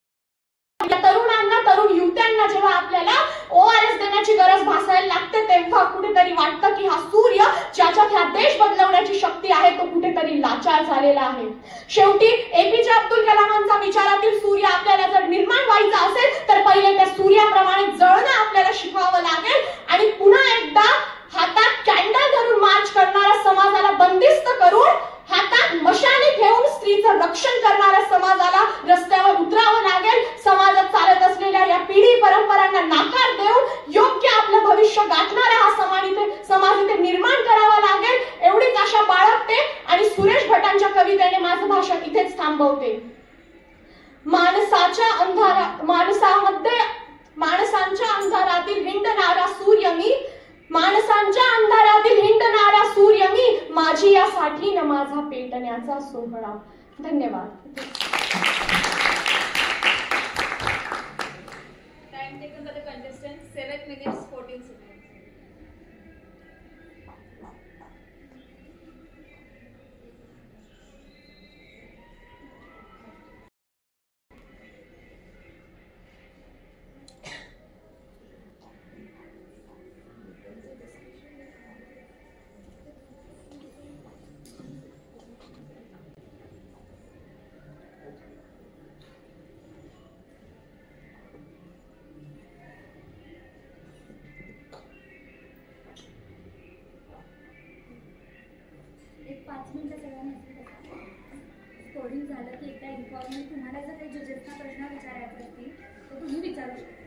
तरुणांना, तरुण युवत्यांना जेव्हा आपल्याला ORS देण्याची गरज भासायला लागते, तेव्हा कुठेतरी वाटतं की हा सूर्य ज्याच्यात हा देश बदलवण्याची शक्ती आहे तो कुठेतरी लाचार झालेला आहे. शेवटी APJ अब्दुल कलामांचा विचारातील सूर्य आपल्याला जर निर्माण व्हायचा असेल तर पहिले त्या सूर्याप्रमाणे जळणं आपल्याला शिकवावं लागेल आणि पुन्हा एकदा हातात कॅन्डल धरून मार्च करणाऱ्या समाजाला बंदिस्त करून हातात मशाली घेऊन स्त्रीचं रक्षण करणाऱ्या समाजाला रस्त्यावर उतरावं लागेल. समाजात चालत असलेल्या या पिढी परंपरांना नाकार देऊन योग्य आपलं भविष्य गाठणारा हा समाज इथे निर्माण करावा लागेल, एवढीच आशा बाळगते आणि सुरेश भटांच्या कवितेने माझं भाषण इथेच थांबवते. माणसांच्या अंधारातील हिंडणारा सूर्य मी, माणसांच्या अंधारातील हिंडणारा सूर्य मी, माझी यासाठी न माझा पेटण्याचा सोहळा. धन्यवाद. Time taken by the contestants 7 minutes 14 seconds. Coding झालं की एकदा इन्फॉर्मल तुम्हाला जर काही जजेसना प्रश्न विचारायचे असतील तर तुम्ही विचारू शकता.